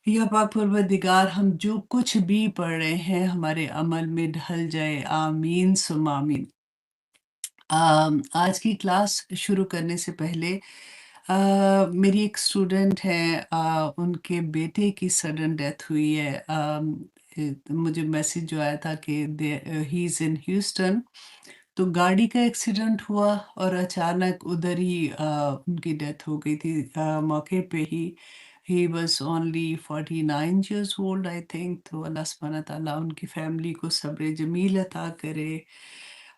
या पाक परवरदिगार हम जो कुछ भी पढ़ रहे हैं हमारे अमल में ढल जाए आमीन सुम आमीन। आज की क्लास शुरू करने से पहले मेरी एक स्टूडेंट है, उनके बेटे की सडन डेथ हुई है। मुझे मैसेज जो आया था कि ही इज़ इन ह्यूस्टन। तो गाड़ी का एक्सीडेंट हुआ और अचानक उधर ही उनकी डेथ हो गई थी, मौके पे ही। He was only 49 years old I think. तो अल्लाह सुब्हानहू तआला उनकी फैमिली को सब्र जमील अता करे।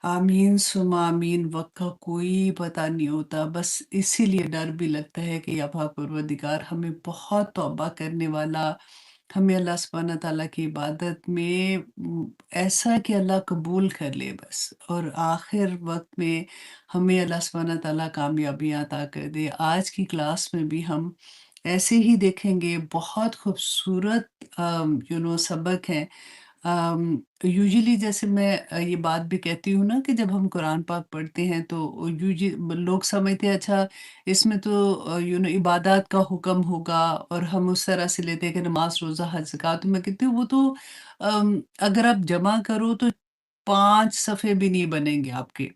आमीन सुम्मा आमीन। वक्त का कोई पता नहीं होता, बस इसीलिए डर भी लगता है कि या पाक परवरदिगार हमें बहुत तौबा करने वाला, हमें अल्लाह सुब्हानहू तआला की इबादत में ऐसा कि अल्लाह कबूल कर ले बस, और आखिर वक्त में हमें अल्लाह सुब्हानहू तआला कामयाबियाँ अता कर दे। आज की क्लास में भी हम ऐसे ही देखेंगे, बहुत खूबसूरत सबक हैं। यूजुअली जैसे मैं ये बात भी कहती हूँ ना कि जब हम कुरान पाक पढ़ते हैं तो लोग समझते हैं अच्छा इसमें तो इबादत का हुक्म होगा, और हम उस तरह से लेते हैं कि नमाज रोज़ा हज ज़कात। तो मैं कहती हूँ वो तो अगर आप जमा करो तो 5 सफ़े भी नहीं बनेंगे आपके।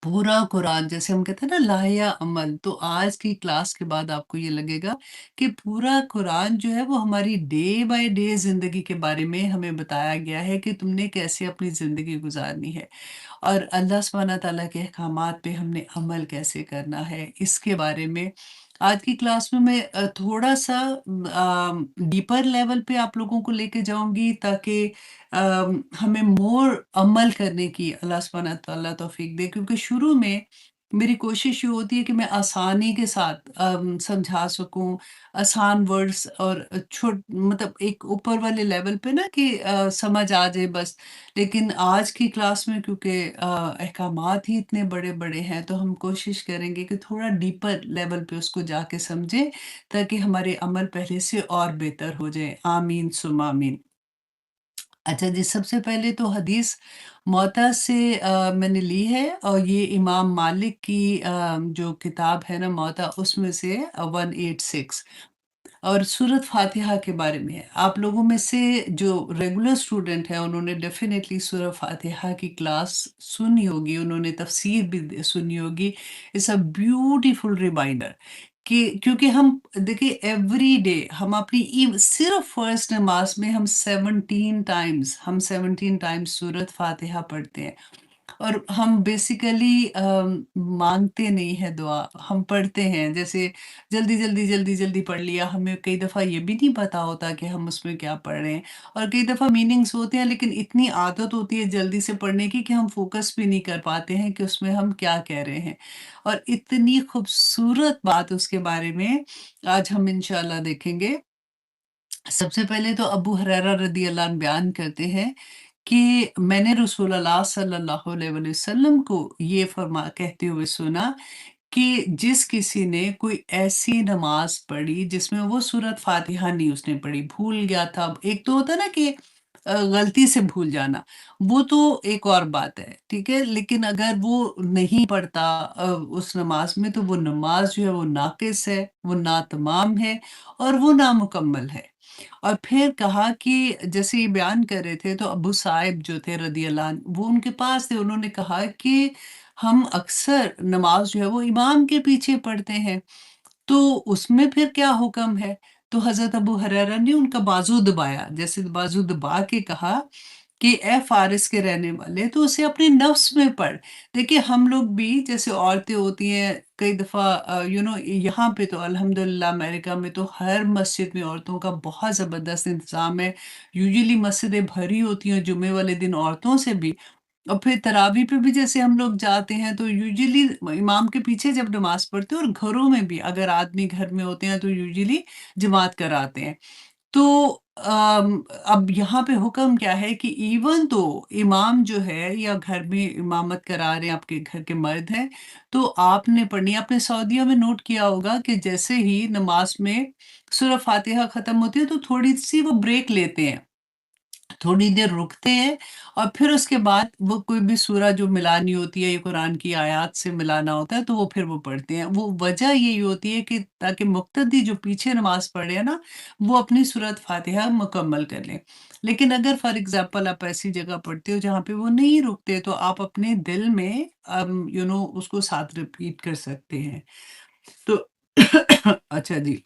पूरा कुरान, जैसे हम कहते हैं ना लाया अमल, तो आज की क्लास के बाद आपको ये लगेगा कि पूरा कुरान जो है वो हमारी डे बाय डे ज़िंदगी के बारे में हमें बताया गया है कि तुमने कैसे अपनी ज़िंदगी गुजारनी है, और अल्लाह सुब्हानहू तआला के अहकामात पे हमने अमल कैसे करना है, इसके बारे में आज की क्लास में मैं थोड़ा-सा डीपर लेवल पे आप लोगों को लेके जाऊँगी, ताकि हमें मोर अमल करने की अल्लाह सुब्हानहू तआला तौफ़ीक दे। क्योंकि शुरू में मेरी कोशिश ये होती है कि मैं आसानी के साथ समझा सकूँ, आसान वर्ड्स, और मतलब एक ऊपर वाले लेवल पे ना कि समझ आ जाए बस। लेकिन आज की क्लास में क्योंकि अहकामात ही इतने बड़े-बड़े हैं, तो हम कोशिश करेंगे कि थोड़ा डीपर लेवल पे उसको जाके समझें, ताकि हमारे अमल पहले से और बेहतर हो जाएँ। आमीन सुम्मा आमीन। अच्छा जी, सबसे पहले तो हदीस मुअत्ता से मैंने ली है, और ये इमाम मालिक की जो किताब है ना मुअत्ता, उसमें से 186, और सूरत फ़ातिहा के बारे में है। आप लोगों में से जो रेगुलर स्टूडेंट हैं उन्होंने डेफ़िनेटली सूरह फ़ातिहा की क्लास सुनी होगी, उन्होंने तफ़सीर भी सुनी होगी। इट्स अ ब्यूटीफुल रिमाइंडर कि क्योंकि हम देखिए एवरी डे हम अपनी सिर्फ़ फर्स्ट नमाज़ में हम 17 टाइम्स सूरत फ़ातिहा पढ़ते हैं। और हम बेसिकली माँगते नहीं हैं दुआ, हम पढ़ते हैं। जैसे जल्दी पढ़ लिया, हमें कई दफ़ा ये भी नहीं पता होता कि हम उसमें क्या पढ़ रहे हैं, और कई दफ़ा मीनिंग्स होते हैं, लेकिन इतनी आदत होती है जल्दी से पढ़ने की कि हम फ़ोकस भी नहीं कर पाते हैं कि उसमें हम क्या कह रहे हैं। और इतनी खूबसूरत बात उसके बारे में आज हम इंशाअल्लाह देखेंगे। सबसे पहले तो अबू हुरैरा रज़ी अल्लाह अन्हु बयान करते हैं कि मैंने रसूलुल्लाह सल्लल्लाहु अलैहि वसल्लम को ये कहते हुए सुना कि जिस किसी ने कोई ऐसी नमाज़ पढ़ी जिसमें वो सूरत फ़ातिहा नहीं उसने पढ़ी, भूल गया था। एक तो होता है ना कि गलती से भूल जाना, वो तो एक और बात है, ठीक है? लेकिन अगर वो नहीं पढ़ता उस नमाज़ में, तो वो नमाज़ जो है वो नाक़िस है, वो नातमाम है, और वो नामुकम्मल है। और फिर कहा कि जैसे ये बयान कर रहे थे, तो अबू साहिब जो थे रदियल्लाहु अन्हु, वो उनके पास थे। उन्होंने कहा कि हम अक्सर नमाज जो है वो इमाम के पीछे पढ़ते हैं, तो उसमें फिर क्या हुक्म है? तो हज़रत अबू हुरैरा ने उनका बाजू दबाया, जैसे बाजू दबा के कहा कि ए फ़ारिस के रहने वाले, तो उसे अपने नफ्स में पढ़। देखिए हम लोग भी जैसे औरतें होती हैं, कई दफ़ा यहाँ पे तो अल्हम्दुलिल्लाह अमेरिका में तो हर मस्जिद में औरतों का बहुत ज़बरदस्त इंतज़ाम है। यूजुअली मस्जिदें भरी होती हैं जुम्मे वाले दिन औरतों से भी, और फिर तरावी पे भी जैसे हम लोग जाते हैं, तो यूजुअली इमाम के पीछे जब नमाज़ पढ़ते हैं, और घरों में भी अगर आदमी घर में होते हैं तो यूजुअली जमात कराते हैं। तो अब यहाँ पे हुक्म क्या है कि इवन तो इमाम जो है या घर में इमामत करा रहे हैं, आपके घर के मर्द हैं, तो आपने पढ़नी है। आपने सऊदीया में नोट किया होगा कि जैसे ही नमाज में सूरह फ़ातिहा ख़त्म होती है, तो थोड़ी-सी वो ब्रेक लेते हैं। थोड़ी देर रुकते हैं और फिर उसके बाद वो कोई भी सूरा जो मिलानी होती है या कुरान की आयत से मिलाना होता है तो वो फिर वो पढ़ते हैं। वो वजह यही होती है कि ताकि मुक्तदी जो पीछे नमाज़ पढ़े हैं ना, वो अपनी सूरत फ़ातिहा मुकम्मल कर लें। लेकिन अगर फ़ॉर एग्ज़ाम्पल आप ऐसी जगह पढ़ते हो जहाँ पे वो नहीं रुकते तो आप अपने दिल में उसको साथ रिपीट कर सकते हैं। तो अच्छा जी।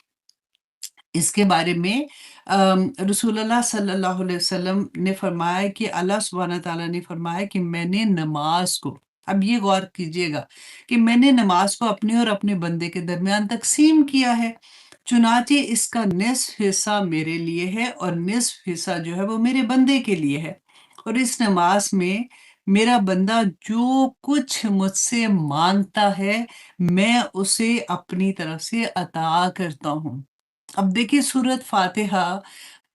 इसके बारे में रसूलुल्लाह सल्लल्लाहु अलैहि वसल्लम ने फरमाया कि अल्लाह सुब्हानहू तआला ने फरमाया कि मैंने नमाज को, अब ये गौर कीजिएगा कि मैंने नमाज को अपने और अपने बंदे के दरमियान तकसीम किया है। चुनाचे इसका निस्फ हिस्सा मेरे लिए है और निस्फ हिस्सा जो है वो मेरे बंदे के लिए है। और इस नमाज में मेरा बंदा जो कुछ मुझसे मांगता है मैं उसे अपनी तरफ से अता करता हूँ। अब देखिए सूरत फ़ातिहा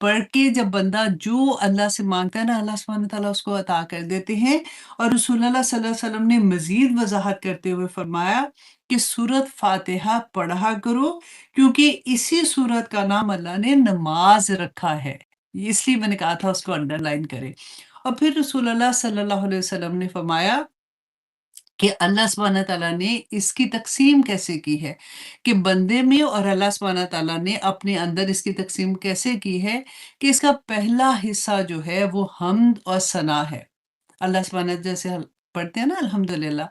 पढ़ के जब बंदा जो अल्लाह से माँगता है ना, अल्लाह सुब्हानहू तआला उसको अता कर देते हैं। और रसूलुल्लाह सल्लल्लाहु अलैहि वसल्लम ने मज़ीद वज़ाहत करते हुए फरमाया कि सूरत फ़ातिहा पढ़ा करो क्योंकि इसी सूरत का नाम अल्लाह ने नमाज़ रखा है। इसलिए मैंने कहा था उसको अंडरलाइन करें। और फिर रसूलुल्लाह सल्लल्लाहु अलैहि वसल्लम ने फरमाया कि अल्लाह सुब्हानहू तआला ने इसकी तक़सीम कैसे की है, कि बंदे में और अल्लाह सुब्हानहू तआला ने अपने अंदर इसकी तक़सीम कैसे की है कि इसका पहला हिस्सा जो है वो हम्द और सना है। अल्लाह सुब्हानहू जैसे हम पढ़ते हैं ना अल्हम्दुलिल्लाह,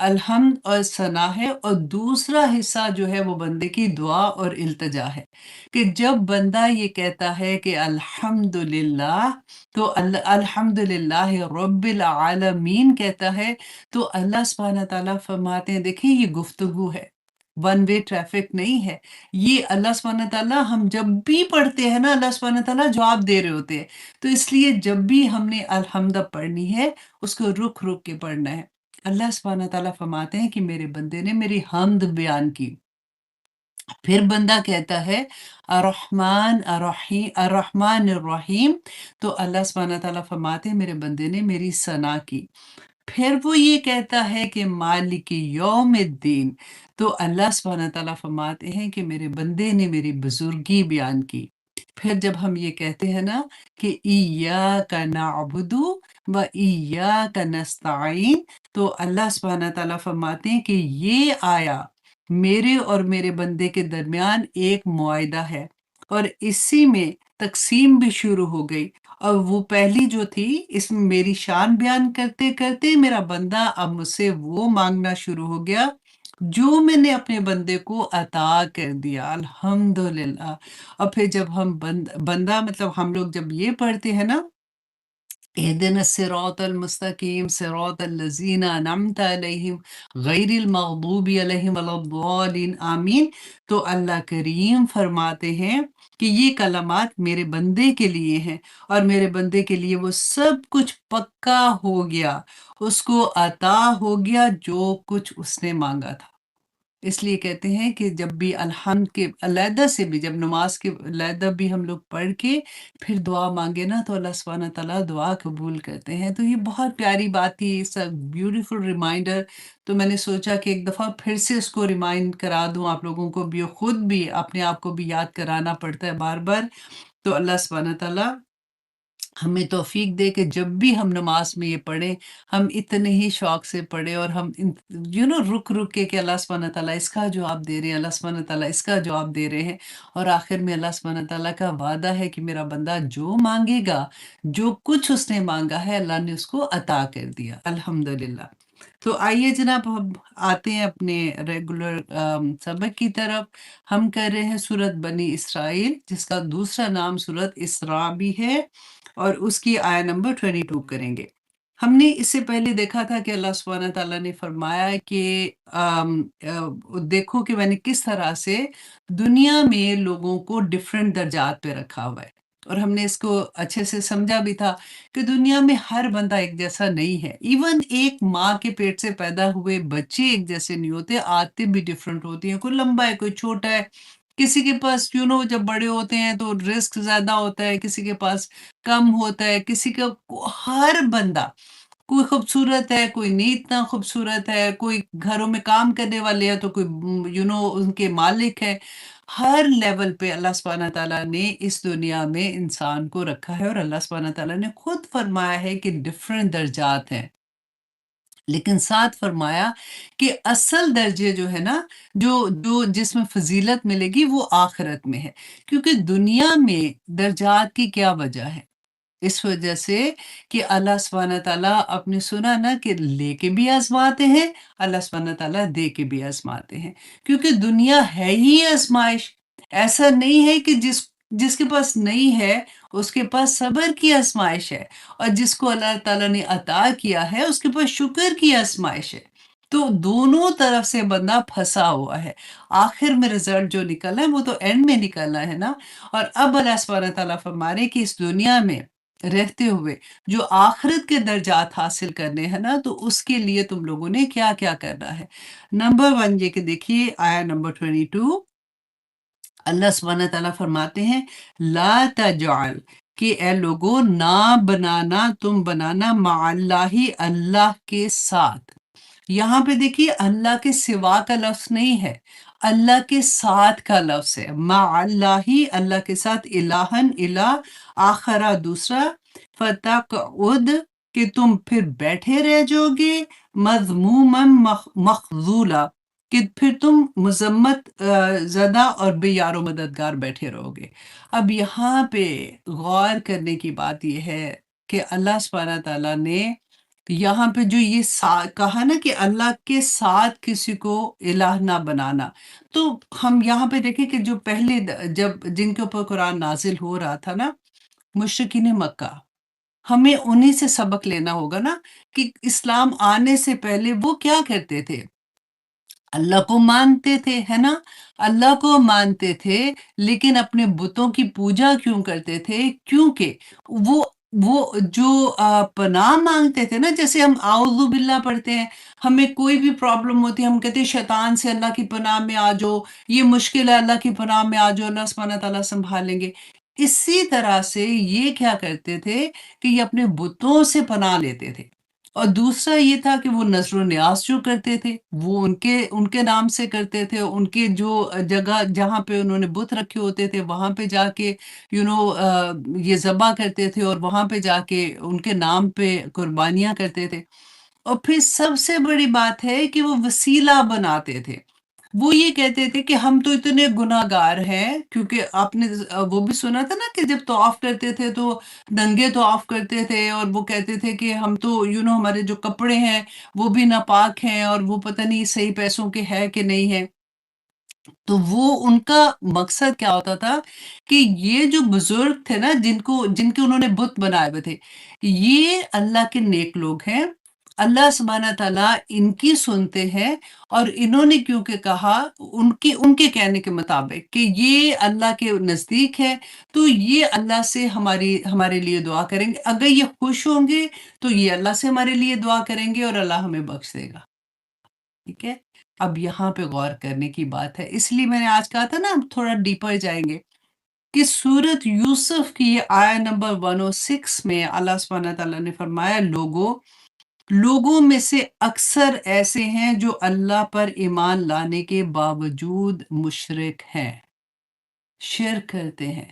अलहम्द और सना है और दूसरा हिस्सा जो है वो बंदे की दुआ और इल्तिजा है। कि जब बंदा ये कहता है कि अल्हम्दुलिल्लाह तो अल्हम्दुलिल्लाहि रब्बिल आलमीन कहता है तो अल्लाह सुब्हानहू तआला फरमाते हैं देखिए ये गुफ्तगू है, वन वे ट्रैफिक नहीं है। ये अल्लाह सुब्हानहू तआला हम जब भी पढ़ते हैं ना अल्लाह सुब्हानहू तआला जवाब दे रहे होते हैं। तो इसलिए जब भी हमने अलहम्द पढ़नी है, उसको रुक-रुक के पढ़ना है। अल्लाह सुब्हानहू तआला फरमाते हैं कि मेरे बंदे ने मेरी हम्द बयान की। फिर बंदा कहता है अर्रहमान अर्रहीम तो अल्लाह सुब्हानहू तआला फरमाते हैं मेरे बंदे ने मेरी सना की। फिर वो ये कहता है कि मालिक यौमिद्दीन तो अल्लाह सुब्हानहू तआला फरमाते हैं कि मेरे बंदे ने मेरी बुजुर्गी बयान की। फिर जब हम ये कहते हैं ना कि इय्याका नअबुदु व इय्याका नस्तईन तो अल्लाह सुब्हानहू तआला फरमाते हैं कि ये आया मेरे और मेरे बंदे के दरमियान एक मुआहिदा है और इसी में तक़सीम भी शुरू हो गई। और वो पहली जो थी इसमें मेरी शान बयान करते-करते मेरा बंदा अब मुझसे वो माँगना शुरू हो गया, जो मैंने अपने बंदे को अता कर दिया, अल्हम्दुलिल्लाह। और फिर जब हम बंदा मतलब हम लोग जब ये पढ़ते हैं ना इहदिना सिरातल मुस्तकीम सिरातल लज़ीना अनअमत अलैहिम गैरिल मग़दूबि अलैहिम वलद्दालिन आमीन। तो अल्लाह करीम फरमाते हैं कि ये कलमात मेरे बंदे के लिए हैं और मेरे बंदे के लिए वो सब कुछ पक्का हो गया, उसको अता हो गया जो कुछ उसने माँगा था। इसलिए कहते हैं कि जब भी अलहम्द के अलहदा से भी जब नमाज के अलहदा भी हम लोग पढ़ के फिर दुआ मांगे ना तो अल्लाह सुब्हानहू तआला दुआ कबूल करते हैं। तो ये बहुत प्यारी बात थी, इट्स अ ब्यूटीफुल रिमाइंडर। तो मैंने सोचा कि एक दफ़ा फिर से इसको रिमाइंड करा दूं आप लोगों को भी और खुद भी अपने आप को भी याद कराना पड़ता है बार बार। तो अल्लाह सुब्हानहू तआला हमें तौफ़ीक दे कि जब भी हम नमाज़ में ये पढ़ें, हम इतने ही शौक़ से पढ़ें और हम रुक-रुक के कि अल्लाह सुब्हानहू तआला इसका जवाब दे रहे हैं, अल्लाह सुब्हानहू तआला इसका जवाब दे रहे हैं। और आखिर में अल्लाह सुब्हानहू तआला का वादा है कि मेरा बंदा जो माँगेगा, जो कुछ उसने माँगा है अल्लाह ने उसको अता कर दिया, अल्हम्दुलिल्लाह। तो आइए जनाब अब आते हैं अपने रेगुलर सबक की तरफ। हम कर रहे हैं सूरत बनी इसराइल जिसका दूसरा नाम सूरत इसरा भी है और उसकी आया नंबर 22 करेंगे। हमने इससे पहले देखा था कि अल्लाह सुब्हानहू तआला ने फरमाया कि देखो कि मैंने किस तरह से दुनिया में लोगों को डिफरेंट दर्जात पे रखा हुआ है। और हमने इसको अच्छे से समझा भी था कि दुनिया में हर बंदा एक जैसा नहीं है। इवन एक माँ के पेट से पैदा हुए बच्चे एक जैसे नहीं होते, आदतें भी डिफरेंट होती हैं। कोई लंबा है, कोई छोटा है। किसी के पास जब बड़े होते हैं तो रिस्क ज़्यादा होता है, किसी के पास कम होता है, किसी का हर बंदा कोई खूबसूरत है, कोई नहीं इतना खूबसूरत है, कोई घरों में काम करने वाले हैं तो कोई उनके मालिक हैं। ہر لیول پہ اللہ سبحانہ تعالیٰ نے اس دنیا میں انسان کو رکھا ہے، اور اللہ سبحانہ تعالیٰ نے خود فرمایا ہے کہ ڈفرینٹ درجات ہیں، لیکن ساتھ فرمایا کہ اصل درجے جو ہے نا، جس میں فضیلت ملے گی وہ آخرت میں ہے، کیونکہ دنیا میں درجات کی کیا وجہ ہے؟ اس وجہ سے کہ اللہ سبحانہ تعالیٰ اپنے سنا نا کہ لے کے بھی آزماتے ہیں، اللہ سبحانہ تعالیٰ دے کے بھی آزماتے ہیں، کیونکہ دنیا ہے ہی آزمائش۔ ایسا نہیں ہے کہ جس کے پاس نہیں ہے اس کے پاس صبر کی آزمائش ہے، اور جس کو اللہ تعالیٰ نے عطا کیا ہے اس کے پاس شکر کی آزمائش ہے۔ تو دونوں طرف سے بندہ پھنسا ہوا ہے، آخر میں رزلٹ جو نکلنا ہے وہ تو اینڈ میں نکلنا ہے نا۔ اور اب اللہ سبحانہ تعالیٰ فرما رہے کہ اس دنیا میں رہتے ہوئے جو آخرت کے درجات حاصل کرنے ہیں نا، تو اس کے لیے تم لوگوں نے کیا کیا کرنا ہے۔ نمبر 1 یہ کہ دیکھیے آیا نمبر 22، اللہ سبحانہ تعالیٰ فرماتے ہیں لا تجعل، کہ اے لوگو نہ بنانا، تم بنانا مع اللہ، اللہ کے ساتھ۔ یہاں پہ دیکھیے اللہ کے سوا کا لفظ نہیں ہے، اللہ کے ساتھ کا لفظ ہے، مع اللہ، اللہ کے ساتھ، الہن الہ، آخرا دوسرا، فتقعد، کہ تم پھر بیٹھے رہ جاؤ گے، مذموما مخذولا، کہ پھر تم مذمت زدہ اور بے یار و مددگار بیٹھے رہو گے۔ اب یہاں پہ غور کرنے کی بات یہ ہے کہ اللہ سبحانہ تعالیٰ نے یہاں پہ جو یہ کہا نا کہ اللہ کے ساتھ کسی کو الہ نہ بنانا، تو ہم یہاں پہ دیکھیں کہ جو پہلے جب جن کے اوپر قرآن نازل ہو رہا تھا نا، مشرکین مکہ، ہمیں انہی سے سبق لینا ہوگا نا کہ اسلام آنے سے پہلے وہ کیا کرتے تھے؟ اللہ کو مانتے تھے، ہے نا؟ اللہ کو مانتے تھے، لیکن اپنے بتوں کی پوجا کیوں کرتے تھے؟ کیونکہ وہ جو پناہ مانگتے تھے نا، جیسے ہم اعوذ باللہ پڑھتے ہیں، ہمیں کوئی بھی پرابلم ہوتی ہے ہم کہتے ہیں شیطان سے اللہ کی پناہ میں آ جاؤ، یہ مشکل ہے اللہ کی پناہ میں آ جاؤ، اللہ سبحانہ تعالیٰ سنبھال لیں گے۔ اسی طرح سے یہ کیا کرتے تھے کہ یہ اپنے بتوں سے پناہ لیتے تھے، اور دوسرا یہ تھا کہ وہ نذر و نیاز جو کرتے تھے وہ ان کے نام سے کرتے تھے، ان کے جو جگہ جہاں پہ انہوں نے بت رکھے ہوتے تھے وہاں پہ جا کے یہ ذبح کرتے تھے، اور وہاں پہ جا کے ان کے نام پہ قربانیاں کرتے تھے۔ اور پھر سب سے بڑی بات ہے کہ وہ وسیلہ بناتے تھے، وہ یہ کہتے تھے کہ ہم تو اتنے گناہ گار ہیں، کیونکہ آپ نے وہ بھی سنا تھا نا کہ جب طواف کرتے تھے تو ننگے طواف کرتے تھے، اور وہ کہتے تھے کہ ہم تو ہمارے جو کپڑے ہیں وہ بھی ناپاک ہیں، اور وہ پتہ نہیں صحیح پیسوں کے ہے کہ نہیں ہے۔ تو وہ ان کا مقصد کیا ہوتا تھا کہ یہ جو بزرگ تھے نا، جن کے انہوں نے بت بنائے ہوئے تھے، یہ اللہ کے نیک لوگ ہیں، اللہ سبحانہ تعالیٰ ان کی سنتے ہیں، اور انہوں نے کیونکہ کہا ان کے کہنے کے مطابق کہ یہ اللہ کے نزدیک ہے، تو یہ اللہ سے ہمارے لیے دعا کریں گے، اگر یہ خوش ہوں گے تو یہ اللہ سے ہمارے لیے دعا کریں گے اور اللہ ہمیں بخش دے گا۔ ٹھیک ہے، اب یہاں پہ غور کرنے کی بات ہے، اس لیے میں نے آج کہا تھا نا ہم تھوڑا ڈیپر جائیں گے کہ سورت یوسف کی آیت نمبر 106 میں اللہ سبحانہ تعالیٰ نے فرمایا لوگوں میں سے اکثر ایسے ہیں جو اللہ پر ایمان لانے کے باوجود مشرک ہیں، شرک کرتے ہیں،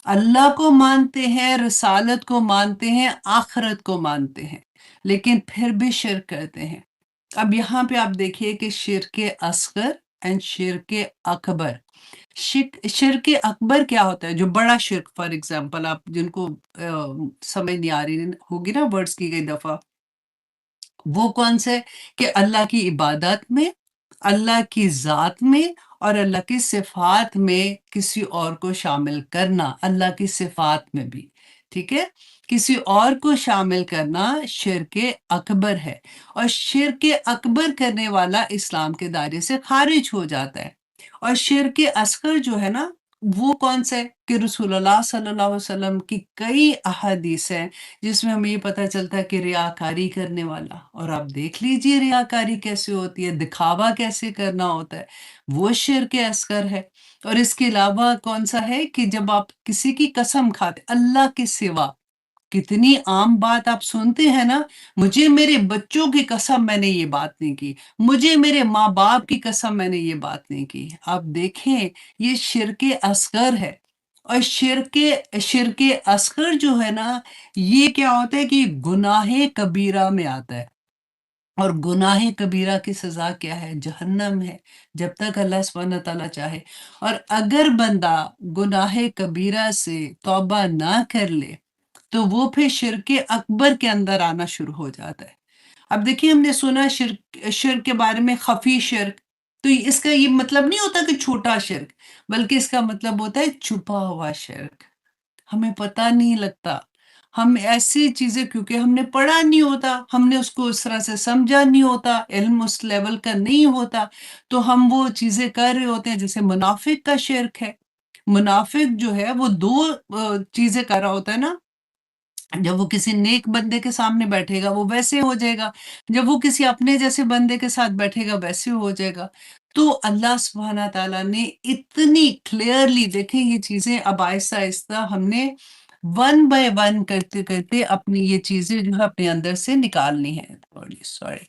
اللہ کو مانتے ہیں، رسالت کو مانتے ہیں، آخرت کو مانتے ہیں، لیکن پھر بھی شرک کرتے ہیں۔ اب یہاں پہ آپ دیکھیے کہ شرک اصغر اینڈ شرک اکبر۔ شرک اکبر کیا ہوتا ہے؟ جو بڑا شرک، فار ایگزامپل آپ جن کو سمجھ نہیں آ رہی ہوگی نا ورڈز کی کئی دفعہ، وہ کون سے؟ کہ اللہ کی عبادت میں، اللہ کی ذات میں، اور اللہ کی صفات میں کسی اور کو شامل کرنا، اللہ کی صفات میں بھی، ٹھیک ہے، کسی اور کو شامل کرنا شرک اکبر ہے، اور شرک اکبر کرنے والا اسلام کے دائرے سے خارج ہو جاتا ہے۔ اور شرک اصغر جو ہے نا، وہ کون سا ہے؟ کہ رسول اللہ صلی اللہ علیہ وسلم کی کئی احادیث ہیں جس میں ہمیں یہ پتہ چلتا ہے کہ ریاکاری کرنے والا، اور آپ دیکھ لیجئے ریاکاری کیسے ہوتی ہے، دکھاوا کیسے کرنا ہوتا ہے، وہ شرک اصغر ہے۔ اور اس کے علاوہ کون سا ہے؟ کہ جب آپ کسی کی قسم کھاتے اللہ کے سوا، कितनी आम बात आप सुनते हैं ना, मुझे मेरे बच्चों की कसम मैंने ये बात नहीं की, मुझे मेरे माँ-बाप की कसम मैंने ये बात नहीं की। आप देखें, ये शिर्के असगर है और शिर्के असगर जो है ना, ये क्या होता है कि गुनाहे कबीरा में आता है। और गुनाह कबीरा की सज़ा क्या है? जहन्नम है, जब तक अल्लाह सुब्हानहू व तआला चाहे। और अगर बंदा गुनाह कबीरा से तौबा ना कर ले, तो वो फिर शिर्क अकबर के अंदर आना शुरू हो जाता है। अब देखिए हमने सुना शिर्क शिर्क के बारे में ख़फ़ी शिर्क, तो इसका ये मतलब नहीं होता कि छोटा शिर्क, बल्कि इसका मतलब होता है छुपा हुआ शिर्क। हमें पता नहीं लगता। हम ऐसी चीज़ें क्योंकि हमने पढ़ा नहीं होता, हमने उसको उस तरह से समझा नहीं होता, इल्म उस लेवल का नहीं होता, तो हम वो चीज़ें कर रहे होते हैं जैसे मुनाफ़िक का शिर्क है। मुनाफ़िक जो है वो 2 चीज़ें कर रहा होता है ना, जब वो किसी नेक बंदे के सामने बैठेगा वो वैसे हो जाएगा, जब वो किसी अपने जैसे बंदे के साथ बैठेगा वैसे हो जाएगा। तो अल्लाह सुब्हाना ताला ने इतनी क्लियरली देखें ये चीज़ें अब आहिस्ता-आहिस्ता हमने वन बाय वन करते-करते अपनी ये चीज़ें जो है अपने अंदर से निकालनी है। Sorry, sorry.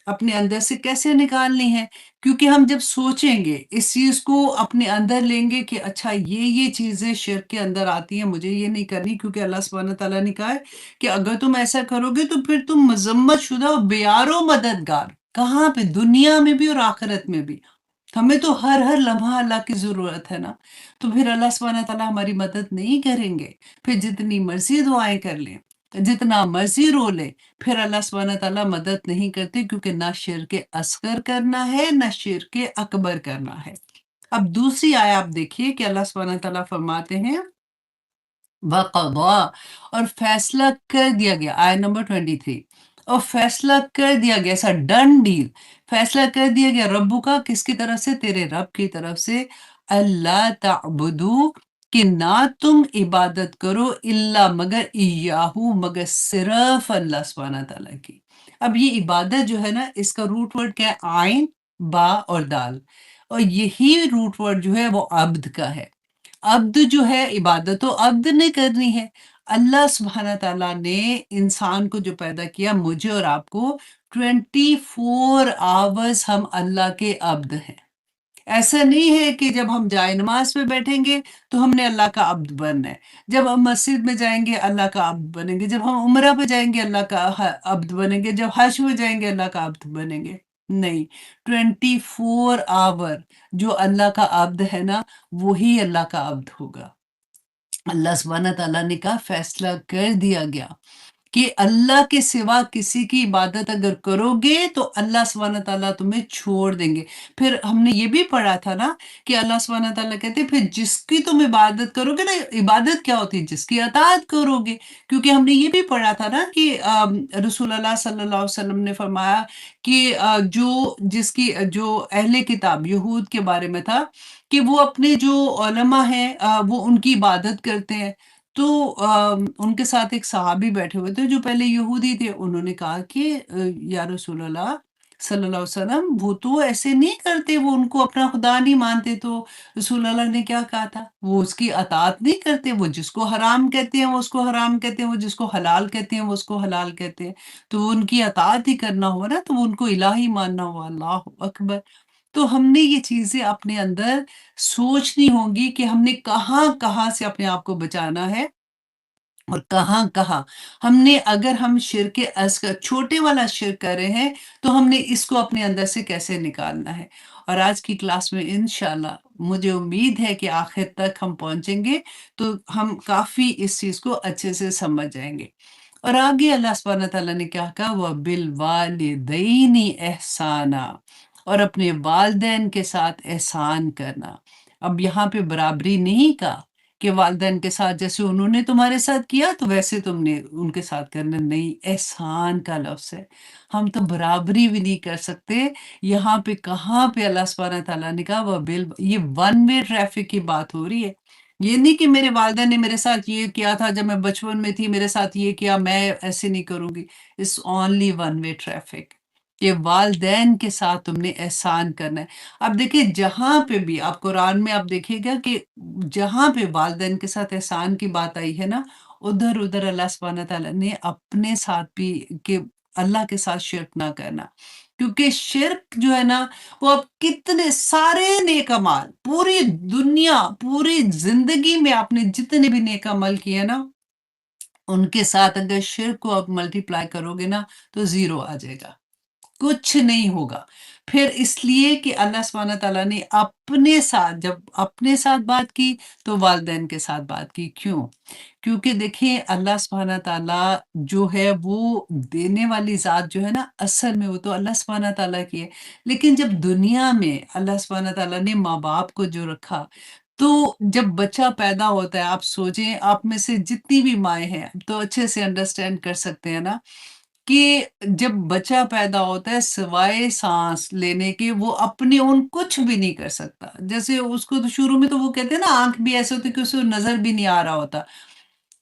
अपने अंदर से कैसे निकालनी है? क्योंकि हम जब सोचेंगे, इस चीज़ को अपने अंदर लेंगे कि अच्छा ये चीज़ें शिर्क के अंदर आती हैं, मुझे ये नहीं करनी क्योंकि अल्लाह सुब्हानहू व तआला ने कहा है कि अगर तुम ऐसा करोगे तो फिर तुम मज़म्मत शुदा और बेयारो मददगार, कहाँ पे? दुनिया में भी और आखिरत में भी। हमें तो हर लम्हा अल्लाह की ज़रूरत है ना, तो फिर अल्लाह सुब्हानहू व तआला हमारी मदद नहीं करेंगे, फिर जितनी मर्ज़ी दुआएँ कर लें, जितना मर्ज़ी रो लें, फिर अल्लाह सुब्हानहू व तआला मदद नहीं करते क्योंकि ना शिर्क असगर करना है, ना शिर्क अकबर करना है। अब दूसरी आया आप देखिए कि अल्लाह सुब्हानहू व तआला फरमाते हैं वक़ज़ा और फ़ैसला कर दिया गया, आयत नंबर 23 और फ़ैसला कर दिया गया, ऐसा डन डील, फ़ैसला कर दिया गया रब्बुका किसकी तरफ से? तेरे रब की तरफ से, अल्ला ताबुदू कि ना तुम इबादत करो इल्ला मगर इय्याहू मगर सिर्फ़ अल्लाह सुब्हानहू व तआला की। अब ये इबादत जो है ना इसका रूट वर्ड क्या है? आइन, बा और दाल और यही रूट वर्ड जो है वो अब्द का है। अब्द जो है इबादत तो अब्द ने करनी है। अल्लाह सुब्हाना ताला ने इंसान को जो पैदा किया मुझे और आपको 24 आवर्स हम अल्लाह के अब्द हैं। ऐसा नहीं है कि जब हम जाए नमाज़ पे बैठेंगे तो हमने अल्लाह का अब्द बनना है। जब हम मस्जिद में जाएँगे अल्लाह का अब्द बनेंगे, जब हम उम्रा पे जाएँगे अल्लाह का अब्द बनेंगे, जब हज में जाएँगे अल्लाह का अब्द बनेंगे। नहीं, 24 आवर जो अल्लाह का अब्द है ना, वो ही अल्लाह का अब्द होगा। अल्लाह सुब्हाना ताला ने कहा फैसला कर दिया गया कि अल्लाह के सिवा किसी की इबादत अगर करोगे तो अल्लाह सुब्हाना ताला तुम्हें छोड़ देंगे। फिर हमने ये भी पढ़ा था ना कि अल्लाह सुब्हाना ताला कहते हैं फिर जिसकी तुम इबादत करोगे ना, इबादत क्या होती है? जिसकी अताअत करोगे। क्योंकि हमने ये भी पढ़ा था ना कि रसूल अल्लाह सल्लल्लाहु अलैहि वसल्लम ने फरमाया कि जो अहले किताब यहूद के बारे में था कि वो अपने जो उलमा हैं वो उनकी इबादत करते हैं। तो उनके साथ एक सहाबी बैठे हुए थे जो पहले यहूदी थे। उन्होंने कहा कि या रसूल अल्लाह सल्लल्लाहु अलैहि वसल्लम वो तो ऐसे नहीं करते, वो उनको अपना खुदा नहीं मानते। तो रसूल अल्लाह ने क्या कहा था? वो उसकी अताअत नहीं करते, वो जिसको हराम कहते हैं वो उसको हराम कहते हैं, वो जिसको हलाल कहते हैं वो उसको हलाल कहते हैं। तो वो उनकी अताअत ही करना हुआ ना, तो वो उनको इलाही मानना हुआ। अल्लाहू अकबर! तो हमने ये चीज़ें अपने अंदर सोचनी होंगी कि हमने कहाँ-कहाँ से अपने आप को बचाना है और कहाँ-कहाँ हमने अगर हम शिर्क असगर छोटे वाला शिर्क कर रहे हैं, तो हमने इसको अपने अंदर से कैसे निकालना है। और आज की क्लास में इंशाअल्लाह मुझे उम्मीद है कि आखिर तक हम पहुँचेंगे, तो हम काफ़ी इस चीज़ को अच्छे से समझ जाएँगे। और आगे अल्लाह सुब्हाना ताला ने क्या कहा? व बिल वालिदैनी एहसाना और अपने वालिदैन के साथ एहसान करना। अब यहाँ पे बराबरी नहीं कहा कि वालिदैन के साथ जैसे उन्होंने तुम्हारे साथ किया तो वैसे तुमने उनके साथ करना, नहीं, एहसान का लफ्ज़ है। हम तो बराबरी भी नहीं कर सकते। यहाँ पे कहाँ पे अल्लाह सुब्हाना ताला ने कहा व बिल ये वन वे ट्रैफ़िक की बात हो रही है। ये नहीं कि मेरे वालिदैन ने मेरे साथ ये किया था जब मैं बचपन में थी, मेरे साथ ये किया, मैं ऐसे नहीं करूँगी। It's only one way traffic. ये वालिदैन के साथ तुमने एहसान करना है। अब देखिए जहाँ पे भी आप कुरान में आप देखिएगा कि जहाँ पे वालिदैन के साथ एहसान की बात आई है ना, उधर-उधर अल्लाह सुब्हान तआला ने अपने साथ भी कि अल्लाह के साथ शिर्क ना करना। क्योंकि शिर्क जो है ना, वो आप कितने सारे नेक अमाल, पूरी दुनिया, पूरी ज़िंदगी में आपने जितने भी नेक अमल किए ना, उनके साथ अगर शिर्क को आप मल्टीप्लाई करोगे ना, तो ज़ीरो आ जाएगा। कुछ नहीं होगा। फिर इसलिए कि अल्लाह सुब्हान तआला ने अपने साथ जब अपने साथ बात की, तो वालिदैन के साथ बात की। क्यों? क्योंकि देखिए अल्लाह सुब्हान तआला जो है वो देने वाली ज़ात जो है ना, असल में वो तो अल्लाह सुब्हान तआला की है। लेकिन जब दुनिया में अल्लाह सुब्हान तआला ने माँ-बाप को जो रखा, तो जब बच्चा पैदा होता है, आप सोचें आप में से जितनी भी माएँ हैं, तो अच्छे से अंडरस्टैंड कर सकते हैं ना कि जब बच्चा पैदा होता है सिवाय साँस लेने के वो अपने ओन कुछ भी नहीं कर सकता। जैसे उसको तो शुरू में तो वो कहते हैं ना आँख भी ऐसे होती है कि उसे नज़र भी नहीं आ रहा होता।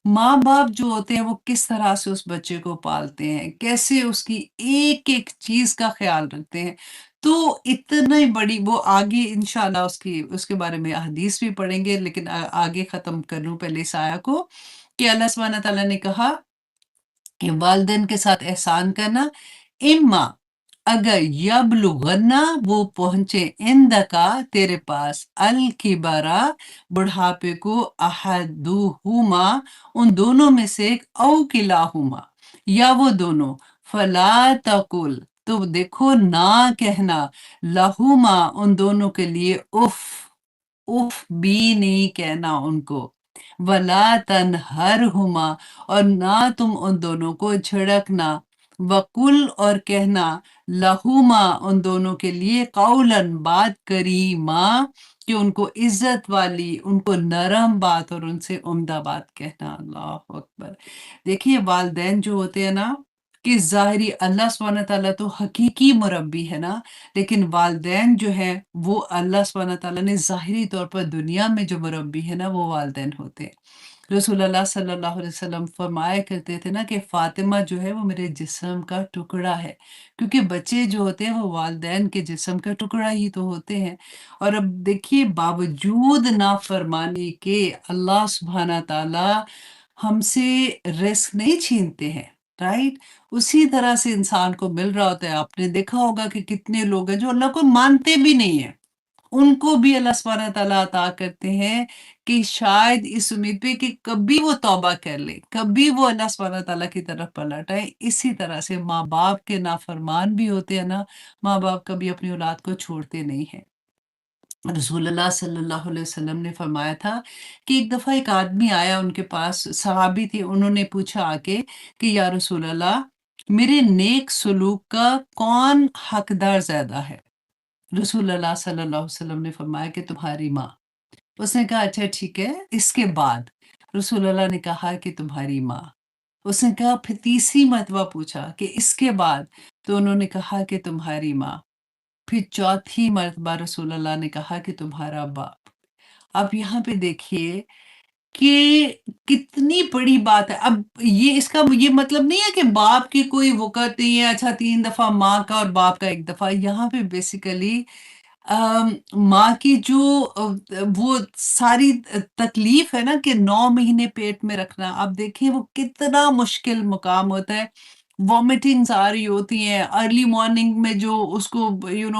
माँ-बाप जो होते हैं वो किस तरह से उस बच्चे को पालते हैं, कैसे उसकी एक-एक चीज़ का ख़्याल रखते हैं। तो इतनी बड़ी वो आगे इंशाअल्लाह उसकी उसके बारे में हदीस भी पढ़ेंगे लेकिन आगे ख़त्म कर लूँ पहले इस आया को कि अल्लाह सुब्हान तआला ने कहा कि वालिदैन के साथ एहसान करना, इम्मा अगर यब्लुगन्ना वो पहुँचे इंदका तेरे पास अल किबरा बुढ़ापे को अहदुहुमा उन दोनों में से एक औ किलाहुमा या वो दोनों फला तकुल तो देखो ना कहना लहुमा उन दोनों के लिए उफ उफ भी नहीं कहना उनको वला तनहरहुमा और ना तुम उन दोनों को झिड़कना वकुल और कहना लहुमा उन दोनों के लिए कौलन बात करीमा कि उनको इज्जत वाली उनको नरम बात और उनसे उम्दा बात कहना अल्लाह अकबर देखिए वालदेन जो होते हैं ना कि ज़ाहिरी अल्लाह सुब्हान तआला तो हकीकी मुरब्बी है ना लेकिन वालदेन जो है वो अल्लाह सुब्हान तआला ने ज़ाहिरी तौर पर दुनिया में जो मुरब्बी है ना वो वालदेन होते हैं रसूलुल्लाह सल्लल्लाहु अलैहि वसल्लम फरमाया करते थे ना कि फ़ातिमा जो है वो मेरे जिस्म का टुकड़ा है क्योंकि बच्चे जो होते हैं वो वालिदैन के जिस्म का टुकड़ा ही तो होते हैं और अब देखिए बावजूद नाफरमानी के अल्लाह सुब्हाना ताला हमसे रिस्क नहीं छीनते हैं राइट उसी तरह से इंसान को मिल रहा होता है आपने देखा होगा कि कितने लोग हैं जो अल्लाह को मानते भी नहीं है उनको भी अल्लाह सुब्हाना तआला अता करते हैं कि शायद इस उम्मीद पे कि कभी वो तौबा कर ले, कभी वो अल्लाह सुब्हाना तआला की तरफ पलट आए। इसी तरह से माँ-बाप के नाफरमान भी होते हैं ना, माँ-बाप कभी अपनी औलाद को छोड़ते नहीं हैं। रसूलुल्लाह सल्लल्लाहु अलैहि वसल्लम ने फरमाया था कि एक दफ़ा एक आदमी आया उनके पास, सहाबी थे, उन्होंने पूछा आके कि या रसूल अल्लाह, मेरे नेक सलूक का कौन हकदार ज़्यादा है? रसूलुल्लाह सल्लल्लाहु अलैहि वसल्लम ने फरमाया कि तुम्हारी माँ। उसने कहा अच्छा ठीक है, इसके बाद? रसूलुल्लाह ने कहा कि तुम्हारी माँ। उसने कहा फिर तीसरी मर्तबा पूछा कि इसके बाद? तो उन्होंने कहा कि तुम्हारी माँ। फिर चौथी मर्तबा रसूलुल्लाह ने कहा कि तुम्हारा बाप। अब यहाँ पे देखिए कि कितनी बड़ी बात है। अब ये मतलब नहीं है कि बाप की कोई वक़्त नहीं है, अच्छा 3 दफ़ा माँ का और बाप का 1 दफ़ा। यहाँ पे बेसिकली माँ की जो वो सारी तकलीफ है ना कि 9 महीने पेट में रखना, आप देखिए वो कितना मुश्किल मुकाम होता है। वॉमिटिंग्स आ रही होती हैं, अर्ली मॉर्निंग में जो उसको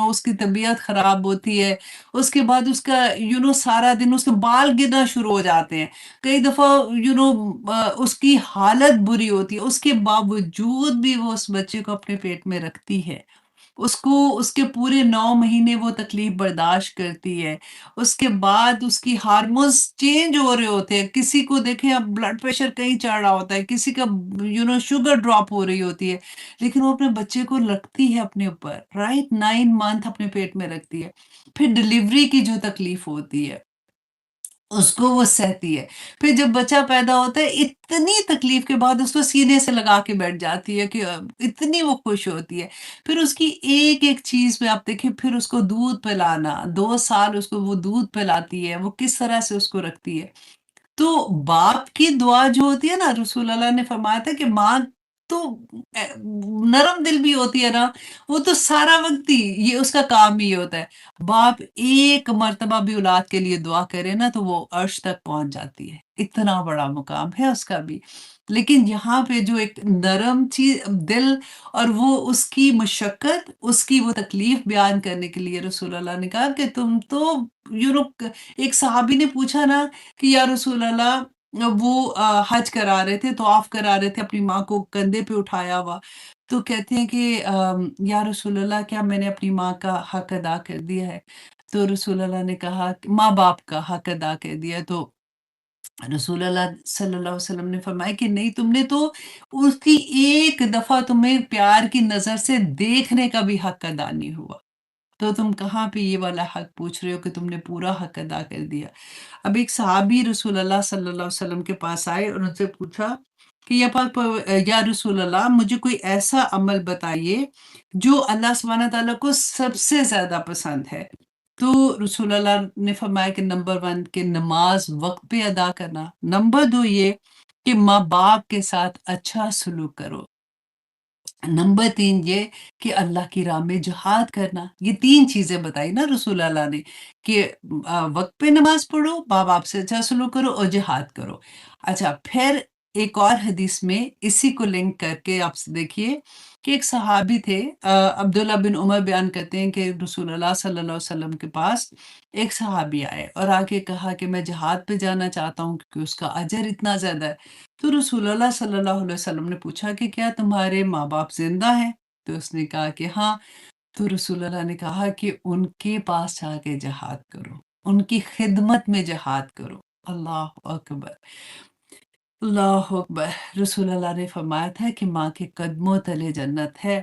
उसकी तबीयत ख़राब होती है, उसके बाद उसका सारा दिन उसके बाल गिरना शुरू हो जाते हैं। कई दफ़ा उसकी हालत बुरी होती है, उसके बावजूद भी वो उस बच्चे को अपने पेट में रखती है। उसको उसके पूरे 9 महीने वो तकलीफ़ बर्दाश्त करती है। उसके बाद उसकी हार्मोन्स चेंज हो रहे होते हैं। किसी को देखें आप ब्लड प्रेशर कहीं चढ़ रहा होता है, किसी का शुगर ड्रॉप हो रही होती है, लेकिन वो अपने बच्चे को रखती है अपने ऊपर, राइट? 9 मंथ अपने पेट में रखती है। फिर डिलीवरी की जो तकलीफ़ होती है उसको वो सहती है। फिर जब बच्चा पैदा होता है, इतनी तकलीफ़ के बाद उसको सीने से लगा के बैठ जाती है कि इतनी वो खुश होती है। फिर उसकी एक-एक चीज़ में आप देखिए फिर उसको दूध पिलाना, 2 साल उसको वो दूध पिलाती है, वो किस तरह से उसको रखती है। तो बाप की दुआ जो होती है ना, रसूल अल्लाह ने फरमाया था कि माँ تو नरम दिल भी होती है ना, वो तो सारा वक़्त ही ये उसका काम ही होता है। बाप एक मर्तबा भी औलाद के लिए दुआ करे ना तो वो अर्श तक पहुँच जाती है। इतना बड़ा मुकाम है उसका भी। लेकिन यहाँ पे जो एक नरम दिल और वो उसकी मशक्कत, उसकी वो तकलीफ़ बयान करने के लिए रसूल अल्लाह ने कहा कि तुम तो यू नो क एक सहाबी ने पूछा ना कि या रसूल अल्लाह वो हज करा रहे थे, तवाफ़ करा रहे थे, अपनी माँ को कंधे पे उठाया हुआ। तो कहते हैं कि या रसूल अल्लाह क्या मैंने अपनी माँ का हक अदा कर दिया है? तो रसूल अल्लाह ने कहा माँ-बाप का हक अदा कर दिया है। तो रसूल अल्लाह सल्लल्लाहु अलैहि वसल्लम ने फरमाया कि नहीं तुमने तो उसकी एक दफ़ा तुम्हें प्यार की नज़र से देखने का भी हक अदा नहीं हुआ। तो तुम कहाँ पे ये वाला हक पूछ रहे हो कि तुमने पूरा हक अदा कर दिया। अब एक सहाबी रसूल अल्लाह सल्लल्लाहु अलैहि वसल्लम के पास आए और उनसे पूछा कि या रसूल अल्लाह मुझे कोई ऐसा अमल बताइए जो अल्लाह सुब्हानह तआला को सबसे ज़्यादा पसंद है। तो रसूल अल्लाह ने फरमाया कि नंबर 1 कि नमाज़ वक़्त पे अदा करना, नंबर 2 ये कि माँ-बाप के साथ अच्छा सलूक करो। नंबर 3 ये कि अल्लाह की राह में जिहाद करना। ये 3 चीज़ें बताई ना रसूल अल्लाह ने कि वक़्त पे नमाज़ पढ़ो, माँ-बाप से अच्छा सलूक करो और जिहाद करो। अच्छा फिर एक और हदीस में इसी को लिंक करके आप देखिए कि एक सहाबी थे अब्दुल्ला बिन उमर बयान करते हैं कि रसूल अल्लाह सल्लल्लाहु अलैहि वसल्लम के पास एक सहाबी आए और आके कहा कि मैं जिहाद पे जाना चाहता हूँ क्योंकि उसका अजर इतना ज़्यादा है। तो रसूलुल्लाह सल्लल्लाहु अलैहि वसल्लम ने पूछा कि क्या तुम्हारे माँ-बाप ज़िंदा हैं? तो उसने कहा कि हाँ। तो रसूलुल्लाह ने कहा कि उनके पास जाके जिहाद करो, उनकी खिदमत में जिहाद करो। अल्लाहु अकबर! अल्लाहु अकबर! रसूलुल्लाह ने फरमाया था कि माँ के कदमों तले जन्नत है।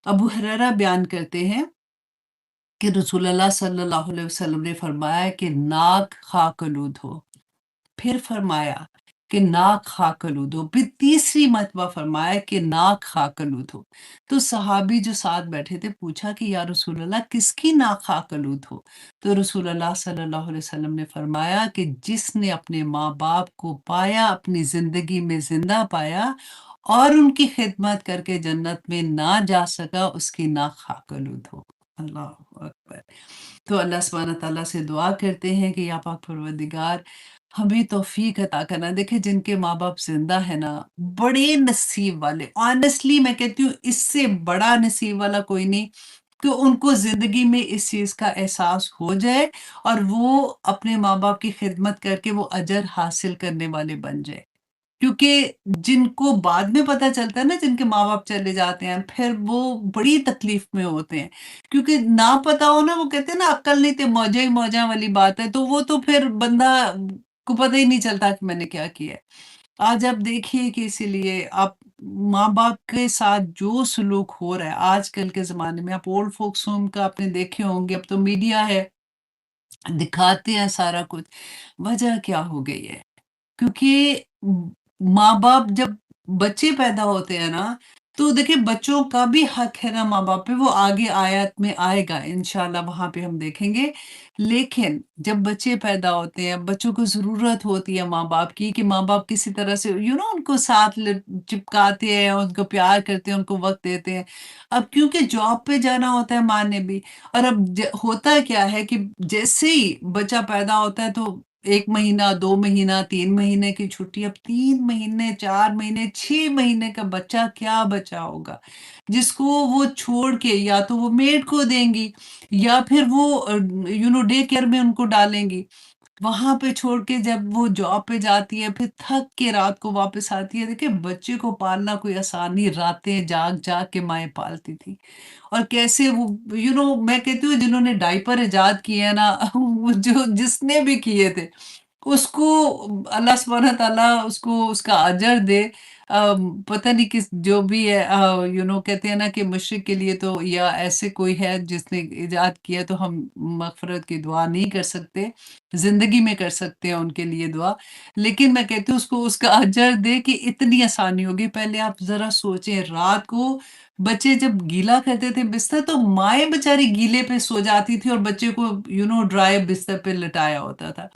अबू हुरैरा बयान करते हैं कि रसूलुल्लाह सल्लल्लाहु अलैहि वसल्लम ने फरमाया कि नाक खाकलूद हो। फिर फरमाया कि नाक खाकलूद हो, फिर तीसरी मर्तबा फरमाया कि नाक खाकलूद हो। तो सहाबी जो साथ बैठे थे पूछा कि या रसूल अल्लाह किसकी नाक खाकलूद हो? तो रसूल अल्लाह सल्लल्लाहु अलैहि वसल्लम ने फरमाया कि जिसने अपने माँ-बाप को पाया, अपनी ज़िंदगी में ज़िंदा पाया और उनकी खिदमत करके जन्नत में ना जा सका, उसकी नाक खाकलूद हो। अल्लाहु अकबर! तो अल्लाह सुब्हानह तआला से दुआ करते हैं कि या पाक परवरदिगार हमें तौफ़ीक अता करना। देखिए जिनके माँ-बाप ज़िंदा हैं ना, बड़े नसीब वाले ऑनेस्टली मैं कहती हूँ इससे बड़ा नसीब वाला कोई नहीं कि उनको ज़िंदगी में इस चीज़ का एहसास हो जाए और वो अपने माँ-बाप की खिदमत करके वो अजर हासिल करने वाले बन जाएँ। क्योंकि जिनको बाद में पता चलता है ना जिनके माँ-बाप चले जाते हैं, फिर वो बड़ी तकलीफ़ में होते हैं। क्योंकि ना पता हो ना वो कहते हैं ना अक्ल नहीं ते मौजा ही मौजा वाली बात है, तो वो तो फिर बंदा को पता ही नहीं चलता कि मैंने क्या किया है। आज आप देखिए कि इसीलिए आप माँ-बाप के साथ जो सलूक हो रहा है आजकल के ज़माने में, आप ओल्ड फ़ोक्स होम का आपने देखे होंगे, अब तो मीडिया है, दिखाते हैं सारा कुछ। वजह क्या हो गई है? क्योंकि माँ-बाप जब बच्चे पैदा होते हैं ना, तो देखिए बच्चों का भी हक है ना माँ-बाप पे, वो आगे आयत में आएगा इंशाअल्लाह वहाँ पे हम देखेंगे। लेकिन जब बच्चे पैदा होते हैं, बच्चों को ज़रूरत होती है माँ-बाप की कि माँ-बाप किसी तरह से उनको साथ चिपकाते हैं, उनको प्यार करते हैं, उनको वक़्त देते हैं। अब क्योंकि जॉब पे जाना होता है माँ ने भी और अब होता क्या है कि जैसे ही बच्चा पैदा होता है तो 1 महीना, 2 महीना, 3 महीने की छुट्टी, अब 3 महीने, 4 महीने, 6 महीने का बच्चा क्या बचा होगा, जिसको वो छोड़ के या तो वो मेड को देंगी या फिर वो डे केयर में उनको डालेंगी। वहाँ पे छोड़ के जब वो जॉब पे जाती है, फिर थक के रात को वापस आती है। देखिए, बच्चे को पालना कोई आसान नहीं, रातें जाग-जाग के माएँ पालती थी। और कैसे वो मैं कहती हूँ जिन्होंने डायपर इजाद किए हैं ना वो जो जिसने भी किए थे उसको अल्लाह सुब्हानह तआला उसको उसका अजर दे। पता नहीं किस जो भी है कहते हैं ना कि मुशरिक के लिए तो या ऐसे कोई है जिसने इजाद किया तो हम मग़फ़िरत की दुआ नहीं कर सकते, ज़िंदगी में कर सकते हैं उनके लिए दुआ। लेकिन मैं कहती हूँ उसको उसका अजर दे कि इतनी आसानी होगी। पहले आप ज़रा सोचें रात को बच्चे जब गीला करते थे बिस्तर तो माएँ बेचारी गीले पे सो जाती थी और बच्चे को ड्राई बिस्तर पे लिटाया होता था।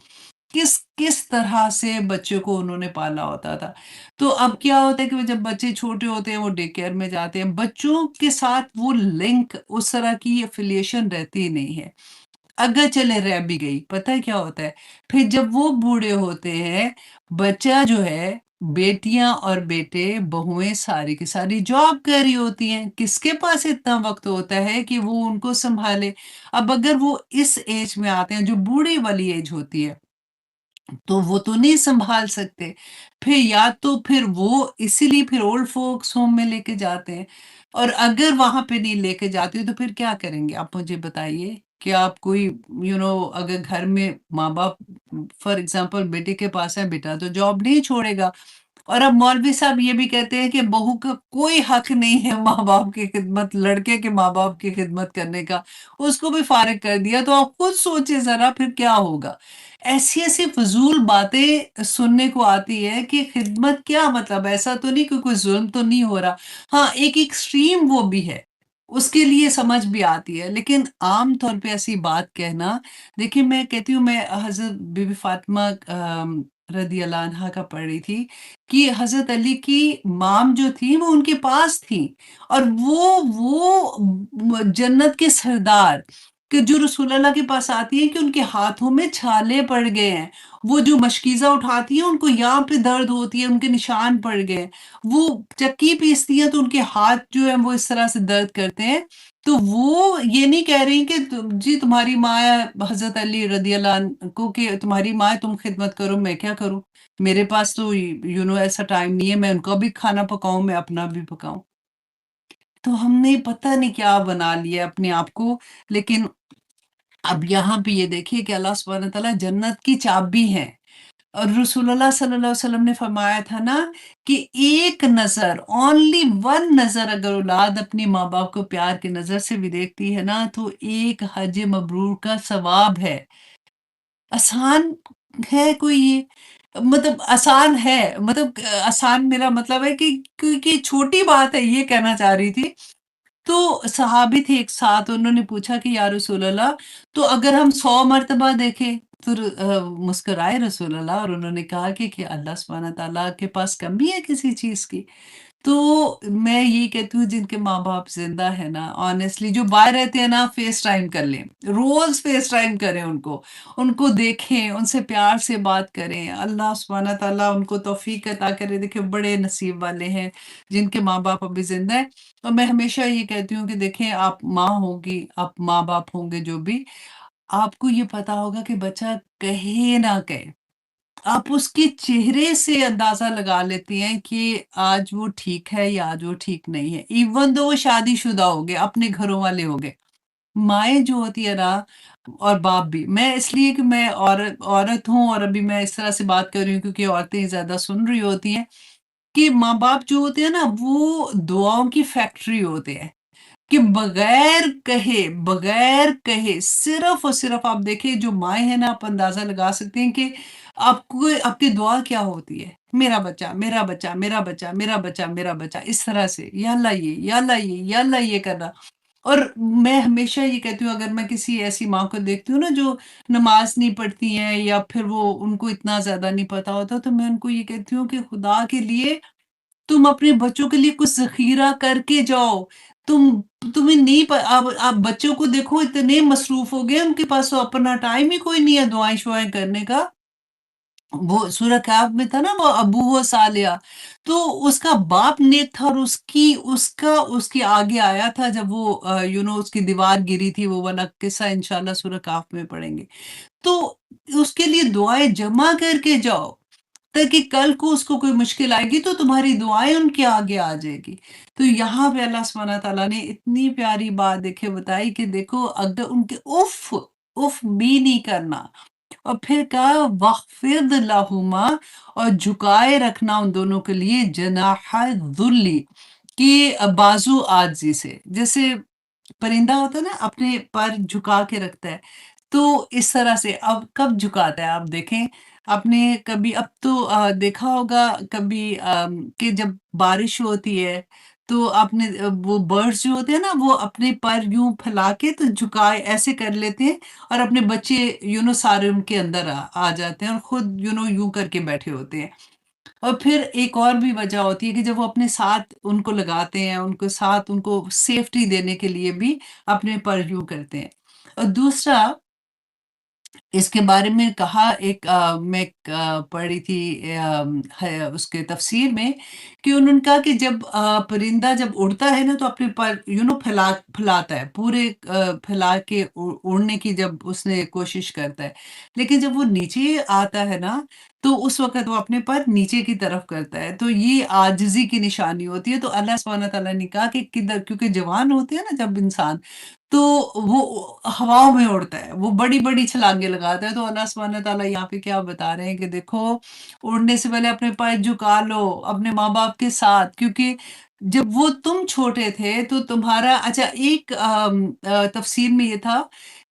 किस किस तरह से बच्चे को उन्होंने पाला होता था। तो अब क्या होता है कि वो जब बच्चे छोटे होते हैं, वो डे केयर में जाते हैं, बच्चों के साथ वो लिंक उस तरह की एफ़िलिएशन रहती नहीं है। अगर चले रह भी गई, पता है क्या होता है? फिर जब वो बूढ़े होते हैं, बच्चा जो है, बेटियाँ और बेटे, बहुएँ सारी की सारी जॉब कर रही होती हैं। किसके पास इतना वक़्त होता है कि वो उनको सँभाले? अब अगर वो इस एज में आते हैं, जो बूढ़े वाली एज होती है, तो वो तो नहीं सँभाल सकते। फिर या तो फिर वो इसीलिए फिर ओल्ड फ़ोक्स होम में लेके जाते हैं और अगर वहाँ पे नहीं लेके जाते तो फिर क्या करेंगे? आप मुझे बताइए कि आप कोई अगर घर में माँ-बाप फॉर एग्ज़ाम्पल बेटे के पास है, बेटा तो जॉब नहीं छोड़ेगा। और अब मौलवी साहब ये भी कहते हैं कि बहू का कोई हक नहीं है माँ-बाप की खिदमत लड़के के माँ-बाप की खिदमत करने का, उसको भी फ़ारिग कर दिया, तो आप खुद सोचिए ज़रा फिर क्या होगा? ऐसी-ऐसी फ़िज़ूल बातें सुनने को आती है कि खिदमत क्या मतलब? ऐसा तो नहीं कि कोई ज़ुल्म तो नहीं हो रहा। हाँ, एक एक्सट्रीम वो भी है, उसके लिए समझ भी आती है, लेकिन आम तौर पे ऐसी बात कहना देखिए मैं कहती हूँ मैं हज़रत बीबी फ़ातिमा रज़ी अल्लाह अन्हा का पढ़ रही थी कि हज़रत अली की मॉम जो थी वो उनके पास थी और वो जन्नत के सरदार कि जो रसूलुल्लाह के पास आती हैं कि उनके हाथों में छाले पड़ गए हैं। वो जो मशकीज़ा उठाती हैं उनको यहाँ पे दर्द होती है, उनके निशान पड़ गए हैं। वो चक्की पीसती हैं तो उनके हाथ जो हैं वो इस तरह से दर्द करते हैं। तो वो ये नहीं कह रही कि जी तुम्हारी माँ है हज़रत अली रज़ी अल्लाह अन को कि तुम्हारी माँ है तुम खिदमत करो, मैं क्या करूँ? मेरे पास तो ऐसा टाइम नहीं है मैं उनका भी खाना पकाऊँ, मैं अपना भी पकाऊँ। तो हमने पता नहीं क्या बना लिया है अपने आप को, लेकिन अब यहाँ पे ये देखिए कि अल्लाह सुब्हानहू व तआला जन्नत की चाबी हैं और रसूलुल्लाह सल्लल्लाहु अलैहि वसल्लम ने फरमाया था ना कि एक नज़र, ओनली वन नज़र अगर औलाद अपने माँ-बाप को प्यार की नज़र से भी देखती है ना, तो एक हज मबरूर का सवाब है। आसान है कोई ये? मतलब आसान है, मतलब आसान मेरा मतलब है कि क्योंकि छोटी बात है ये कहना चाह रही थी। तो सहाबी थे एक साथ उन्होंने पूछा कि या रसूल अल्लाह तो अगर हम 100 मर्तबा देखें तो मुस्कुराए रसूल अल्लाह और उन्होंने कहा कि अल्लाह सुब्हान तआला के पास कमी है किसी चीज़ की? तो मैं ये कहती हूँ जिनके माँ-बाप ज़िंदा हैं ना ऑनेस्टली जो बाहर रहते हैं ना फेस टाइम कर लें, रोज़ फेस टाइम करें उनको, उनको देखें, उनसे प्यार से बात करें, अल्लाह सुब्हान तआला उनको तौफ़ीक अता करे। देखिए बड़े नसीब वाले हैं जिनके माँ-बाप अभी ज़िंदा हैं और मैं हमेशा ये कहती हूँ कि देखें आप माँ होंगी, आप माँ-बाप होंगे जो भी, आपको ये पता होगा कि बच्चा कहे ना कहे आप उसके चेहरे से अंदाज़ा लगा लेती हैं कि आज वो ठीक है या आज वो ठीक नहीं है। इवन दो वो शादीशुदा हो गए, अपने घरों वाले हो गए। माएँ जो होती है ना और बाप भी, मैं इसलिए कि मैं औरत औरत हूँ और अभी मैं इस तरह से बात कर रही हूँ क्योंकि औरतें ज़्यादा सुन रही होती हैं कि माँ-बाप जो होते हैं ना वो दुआओं की फैक्ट्री होते हैं। कि बगैर कहे सिर्फ़ और सिर्फ़ आप देखिए जो माएँ हैं ना आप अंदाज़ा लगा सकते हैं कि आपको आपकी दुआ क्या होती है? मेरा बच्चा, मेरा बच्चा, मेरा बच्चा, मेरा बच्चा, मेरा बच्चा इस तरह से या अल्लाह ये, या अल्लाह ये, या अल्लाह ये करना। और मैं हमेशा ये कहती हूँ अगर मैं किसी ऐसी माँ को देखती हूँ ना जो नमाज़ नहीं पढ़ती हैं या फिर वो उनको इतना ज़्यादा नहीं पता होता तो मैं उनको ये कहती हूँ कि खुदा के लिए तुम अपने बच्चों के लिए कुछ ज़ख़ीरा करके जाओ। तुम तुम्हें नहीं आप बच्चों को देखो इतने मसरूफ़ हो गए उनके पास तो अपना टाइम ही कोई नहीं है दुआएँ-शुआएँ करने का। वो सूरह कहफ में था ना वो अबूह सालिया, तो उसका बाप नेक था और उसके आगे आया था जब वो उसकी दीवार गिरी थी वो वाला किस्सा इंशाअल्लाह सूरह कहफ में पढ़ेंगे। तो उसके लिए दुआएँ जमा करके जाओ। ताकि कल को उसको कोई मुश्किल आएगी तो तुम्हारी दुआएँ उनके आगे आ जाएगी। तो यहाँ पे अल्लाह सुब्हानहू तआला ने इतनी प्यारी बात देखिए बताई कि देखो अगर उनके उफ़ भी नहीं करना और फिर कहा वख़्फ़िज़ लहुमा और झुकाए रखना उन दोनों के लिए जनाह ज़ुल्ली कि बाज़ू आजी से। जैसे परिंदा होता है ना अपने पर झुका के रखता है, तो इस तरह से अब कब झुकाता है आप देखें, आपने कभी अब तो देखा होगा कभी कि जब बारिश होती है تو आपने वो बर्ड्स जो होते हैं ना, वो अपने पर यूँ फैला के तो झुकाए ऐसे कर लेते हैं और अपने बच्चे सारे उनके अंदर आ जाते हैं और खुद यूँ करके बैठे होते हैं। और फिर एक और भी वजह होती है कि जब वो अपने साथ उनको लगाते हैं, उनको साथ उनको सेफ्टी देने के लिए भी अपने पर यूँ करते हैं। और दूसरा इसके बारे में कहा मैं पढ़ी थी है उसके तफ़सीर में कि उन्होंने कहा कि जब परिंदा जब उड़ता है ना तो अपने पर फैलाता है पूरे फैला के उड़ने की जब उसने कोशिश करता है। लेकिन जब वो नीचे आता है ना तो उस वक़्त वो अपने पर नीचे की तरफ करता है। तो ये आजिज़ी की निशानी होती है। तो अल्लाह सुब्हाना तआला ने कहा कि किधर क्योंकि जवान होते हैं ना जब इंसान तो वो हवाओं में उड़ता है, वो बड़ी-बड़ी छलांगे लगाता है, तो अल्लाह सुब्हानह तआला यहाँ पे क्या बता रहे हैं कि देखो, उड़ने से पहले अपने पैर झुका लो, अपने माँ-बाप के साथ क्योंकि जब वो तुम छोटे थे तो तुम्हारा अच्छा एक तफ़सीर में ये था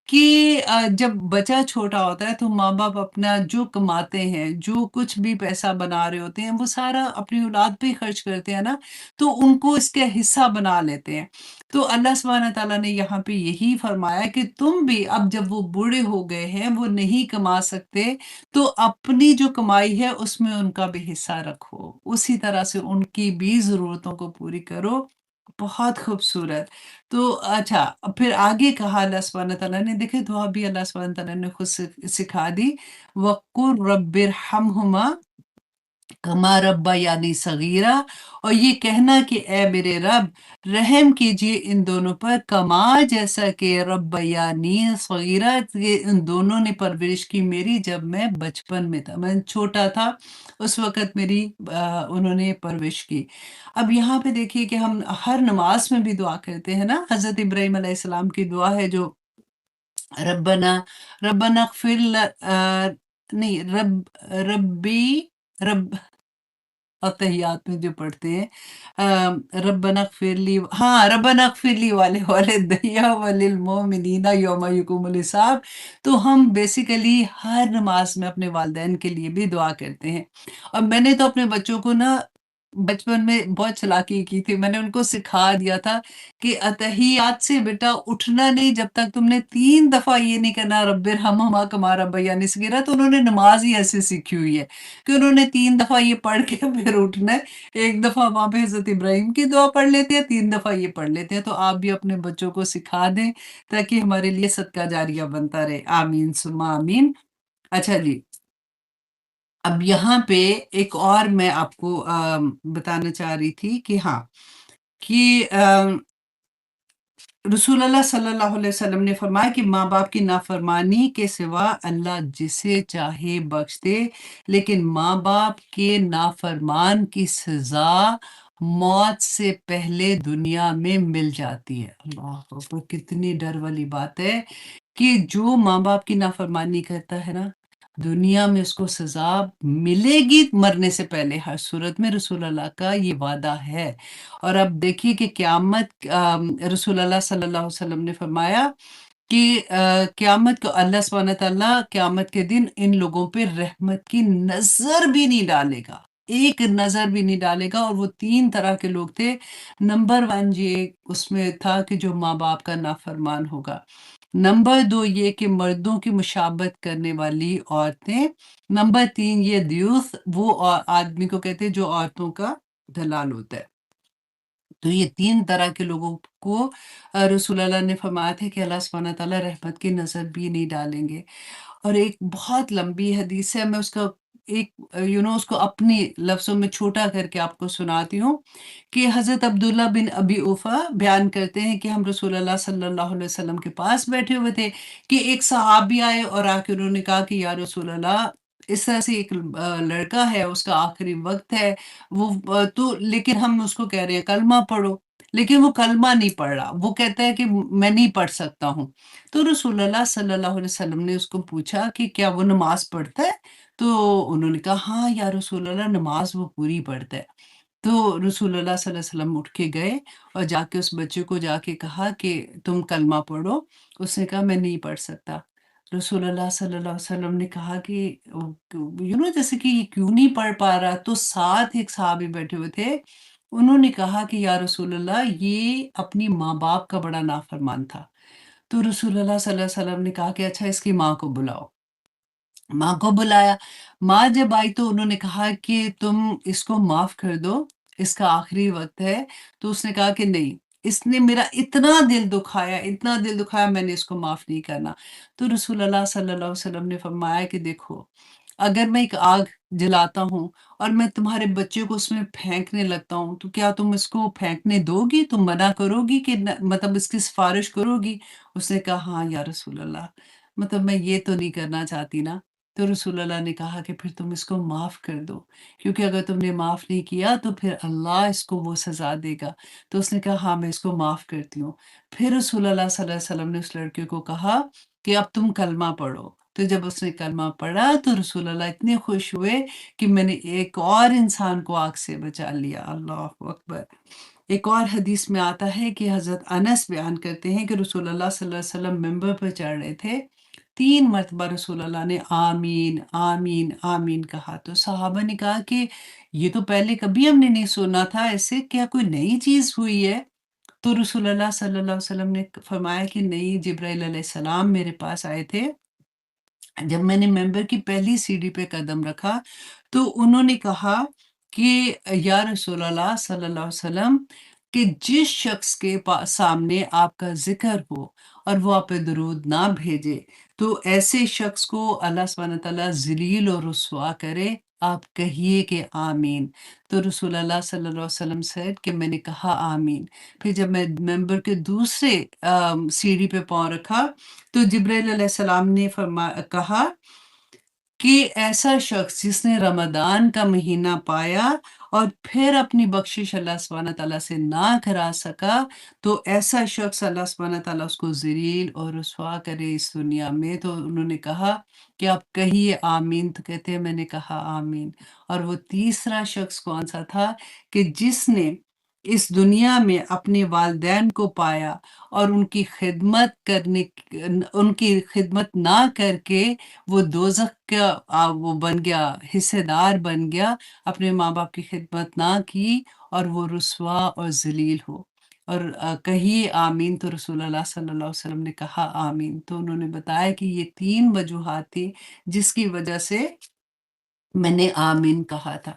कि जब बच्चा छोटा होता है तो माँ-बाप अपना जो कमाते हैं, जो कुछ भी पैसा बना रहे होते हैं, वो सारा अपनी औलाद पे ही खर्च करते हैं ना, तो उनको इसका हिस्सा बना लेते हैं। तो अल्लाह सुब्हानह तआला ने यहाँ पे यही फरमाया कि तुम भी अब जब वो बूढ़े हो गए हैं, वो नहीं कमा सकते, तो अपनी जो कमाई है उसमें उनका भी हिस्सा रखो। उसी तरह से उनकी भी ज़रूरतों को पूरी करो। बहुत खूबसूरत। तो अच्छा फिर आगे कहा अल्लाह सुब्हानह तआला ने देखिए दुआ भी अल्लाह सुब्हानह तआला ने खुद सिखा दी। वक़ुर रब्बिरहमहुमा कमा रब्बयानी सगीरा और ये कहना कि ए मेरे रब रहम कीजिए इन दोनों पर कमा जैसा कि रब्बयानी सगीरा ये इन दोनों ने परवरिश की मेरी जब मैं बचपन में था मैं छोटा था उस वक़्त मेरी उन्होंने परवरिश की। अब यहाँ पे देखिए कि हम हर नमाज़ में भी दुआ करते हैं ना हज़रत इब्राहीम अलैहिस्सलाम की दुआ है जो रब्बना रब्बना इग़फ़िर नहीं रब्बी रब अतहियात में जो पढ़ते हैं रब्बना इग़फ़िरली हाँ, रब्बना इग़फ़िरली वालिदैया वलिल मोमिनीना यौम यकुमुल हिसाब। तो हम बेसिकली हर नमाज़ में अपने वालिदैन के लिए भी दुआ करते हैं। और मैंने तो अपने बच्चों को ना बचपन में बहुत चालाकी की थी। मैंने उनको सिखा दिया था कि अतहियात से बेटा उठना नहीं जब तक तुमने 3 दफ़ा ये नहीं करना रब्बिरहमहुमा कमा रब्बयानी सगीरा तो उन्होंने नमाज़ ही ऐसे सीखी हुई है। कि उन्होंने 3 दफ़ा ये पढ़ के फिर उठना है। 1 दफ़ा वहाँ पे हज़रत इब्राहीम की दुआ पढ़ लेते हैं, 3 दफ़ा ये पढ़ लेते हैं। तो आप भी अपने बच्चों को सिखा दें ताकि हमारे लिए सदका जारिया बनता रहे। आमीन सुम्मा आमीन। अच्छा जी, अब यहाँ पे एक और मैं आपको बताना चाह रही थी कि हाँ, कि रसूल अल्लाह सल्लल्लाहु अलैहि वसल्लम ने फरमाया कि माँ-बाप की नाफ़रमानी के सिवा अल्लाह जिसे चाहे बख्श दे, लेकिन माँ-बाप के नाफ़रमान की सज़ा मौत से पहले दुनिया में मिल जाती है। अल्लाह अकबर! कितनी डर वाली बात है कि जो माँ-बाप की नाफ़रमानी करता है ना, दुनिया में उसको सज़ा मिलेगी मरने से पहले हर सूरत में रसूल अल्लाह का ये वादा है। और अब देखिए कि रसूल अल्लाह सल्लल्लाहु अलैहि वसल्लम ने फरमाया कि क़यामत को अल्लाह सुब्हानह तआला क़यामत के दिन इन लोगों पे रहमत की नज़र भी नहीं डालेगा। एक नज़र भी नहीं डालेगा और वो 3 तरह के लोग थे। नंबर 1 ये उसमें था कि जो माँ-बाप का नाफ़रमान होगा। नंबर 2 ये कि मर्दों की मुशाबहत करने वाली औरतें। नंबर 3 ये दयूस वो आदमी को कहते हैं जो औरतों का दलाल होता है। तो ये 3 तरह के लोगों को रसूल अल्लाह ने फरमाया था कि अल्लाह सुब्हानह तआला रहमत की नज़र भी नहीं डालेंगे। और एक बहुत लंबी हदीस है, मैं उसका एक उसको अपनी लफ्ज़ों में छोटा करके आपको सुनाती हूँ कि हज़रत अब्दुल्ला बिन अबी औफ़ा बयान करते हैं कि हम रसूल अल्लाह सल्लल्लाहु अलैहि वसल्लम के पास बैठे हुए थे कि एक सहाबी आए और आके उन्होंने कहा कि या रसूल अल्लाह इस तरह से एक लड़का है, उसका आखिरी वक़्त है, वो तो लेकिन हम उसको कह रहे हैं कलमा पढ़ो, लेकिन वो कलमा नहीं पढ़ रहा। वो कहता है कि मैं नहीं पढ़ सकता हूँ। तो रसूलुल्लाह सल्लल्लाहु अलैहि वसल्लम ने उसको पूछा कि क्या वो नमाज़ पढ़ता है? तो उन्होंने कहा हाँ या रसूल अल्लाह नमाज़ वो पूरी पढ़ता है। तो रसूलुल्लाह सल्लल्लाहु अलैहि वसल्लम उठ के गए और जाके उस बच्चे को जाके कहा कि तुम कलमा पढ़ो। उसने कहा मैं नहीं पढ़ सकता। रसूलुल्लाह सल्लल्लाहु अलैहि वसल्लम ने कहा कि जैसे कि ये क्यों नहीं पढ़ पा रहा? तो साथ एक सहाबी बैठे हुए थे। انہوں نے کہا کہ یا رسول اللہ یہ اپنی ماں باپ کا بڑا نافرمان تھا۔ تو رسول اللہ صلی اللہ علیہ وسلم نے کہا کہ اچھا اس کی ماں کو بلاؤ۔ ماں کو بلایا، ماں جب آئی تو انہوں نے کہا کہ تم اس کو معاف کر دو، اس کا آخری وقت ہے۔ تو اس نے کہا کہ نہیں، اس نے میرا اتنا دل دکھایا، میں نے اس کو معاف نہیں کرنا۔ تو رسول اللہ صلی اللہ علیہ وسلم نے فرمایا کہ دیکھو، اگر میں ایک آگ جلاتا ہوں اور میں تمہارے بچے کو اس میں پھینکنے لگتا ہوں تو کیا تم اس کو پھینکنے دو گی؟ تم منع کرو گی کہ مطلب اس کی سفارش کرو گی؟ اس نے کہا ہاں یا رسول اللہ، مطلب میں یہ تو نہیں کرنا چاہتی نا۔ تو رسول اللہ نے کہا کہ پھر تم اس کو معاف کر دو، کیونکہ اگر تم نے معاف نہیں کیا تو پھر اللہ اس کو وہ سزا دے گا۔ تو اس نے کہا ہاں میں اس کو معاف کرتی ہوں۔ پھر رسول اللہ صلی اللہ علیہ وسلم نے اس لڑکے کو کہا کہ اب تم کلمہ پڑھو۔ تو جب اس نے کلمہ پڑھا تو رسول اللہ اتنے خوش ہوئے کہ میں نے ایک اور انسان کو آگ سے بچا لیا۔ اللہ اکبر۔ ایک اور حدیث میں آتا ہے کہ حضرت انس بیان کرتے ہیں کہ رسول اللہ صلی اللہ علیہ وسلم ممبر پر چڑھ رہے تھے، 3 مرتبہ رسول اللہ نے آمین آمین آمین کہا۔ تو صحابہ نے کہا کہ یہ تو پہلے کبھی ہم نے نہیں سنا تھا، ایسے کیا کوئی نئی چیز ہوئی ہے؟ تو رسول اللہ صلی اللہ علیہ وسلم نے فرمایا کہ نہیں، جبرائیل علیہ السلام میرے پاس آئے تھے جب میں نے ممبر کی پہلی سیڑھی پہ قدم رکھا، تو انہوں نے کہا کہ یا رسول اللہ صلی اللہ علیہ وسلم، کہ جس شخص کے سامنے آپ کا ذکر ہو اور وہ آپ پہ درود نہ بھیجے تو ایسے شخص کو اللہ سبحانہ تعالیٰ ذلیل اور رسوا کرے، آپ کہیے کہ آمین۔ تو رسول اللہ صلی اللہ علیہ وسلم سے کہ میں نے کہا آمین۔ پھر جب میں ممبر کے دوسرے سیڑھی پہ پاؤں رکھا تو جبرائیل علیہ السلام نے کہا کہ ایسا شخص جس نے رمضان کا مہینہ پایا اور پھر اپنی بخشش اللہ سبحانہ تعالیٰ سے نہ کرا سکا، تو ایسا شخص اللہ سبحانہ تعالیٰ اس کو ذلیل اور رسوا کرے اس دنیا میں۔ تو انہوں نے کہا کہ آپ کہیے آمین، تو کہتے ہیں میں نے کہا آمین۔ اور وہ تیسرا شخص کون سا تھا کہ جس نے اس دنیا میں اپنے والدین کو پایا اور ان کی خدمت نہ کر کے وہ دوزخ کا وہ بن گیا، حصے دار بن گیا، اپنے ماں باپ کی خدمت نہ کی اور وہ رسوا اور ذلیل ہو۔ اور کہیے آمین، تو رسول اللہ صلی اللہ علیہ وسلم نے کہا آمین۔ تو انہوں نے بتایا کہ یہ 3 وجوہات تھی جس کی وجہ سے میں نے آمین کہا تھا۔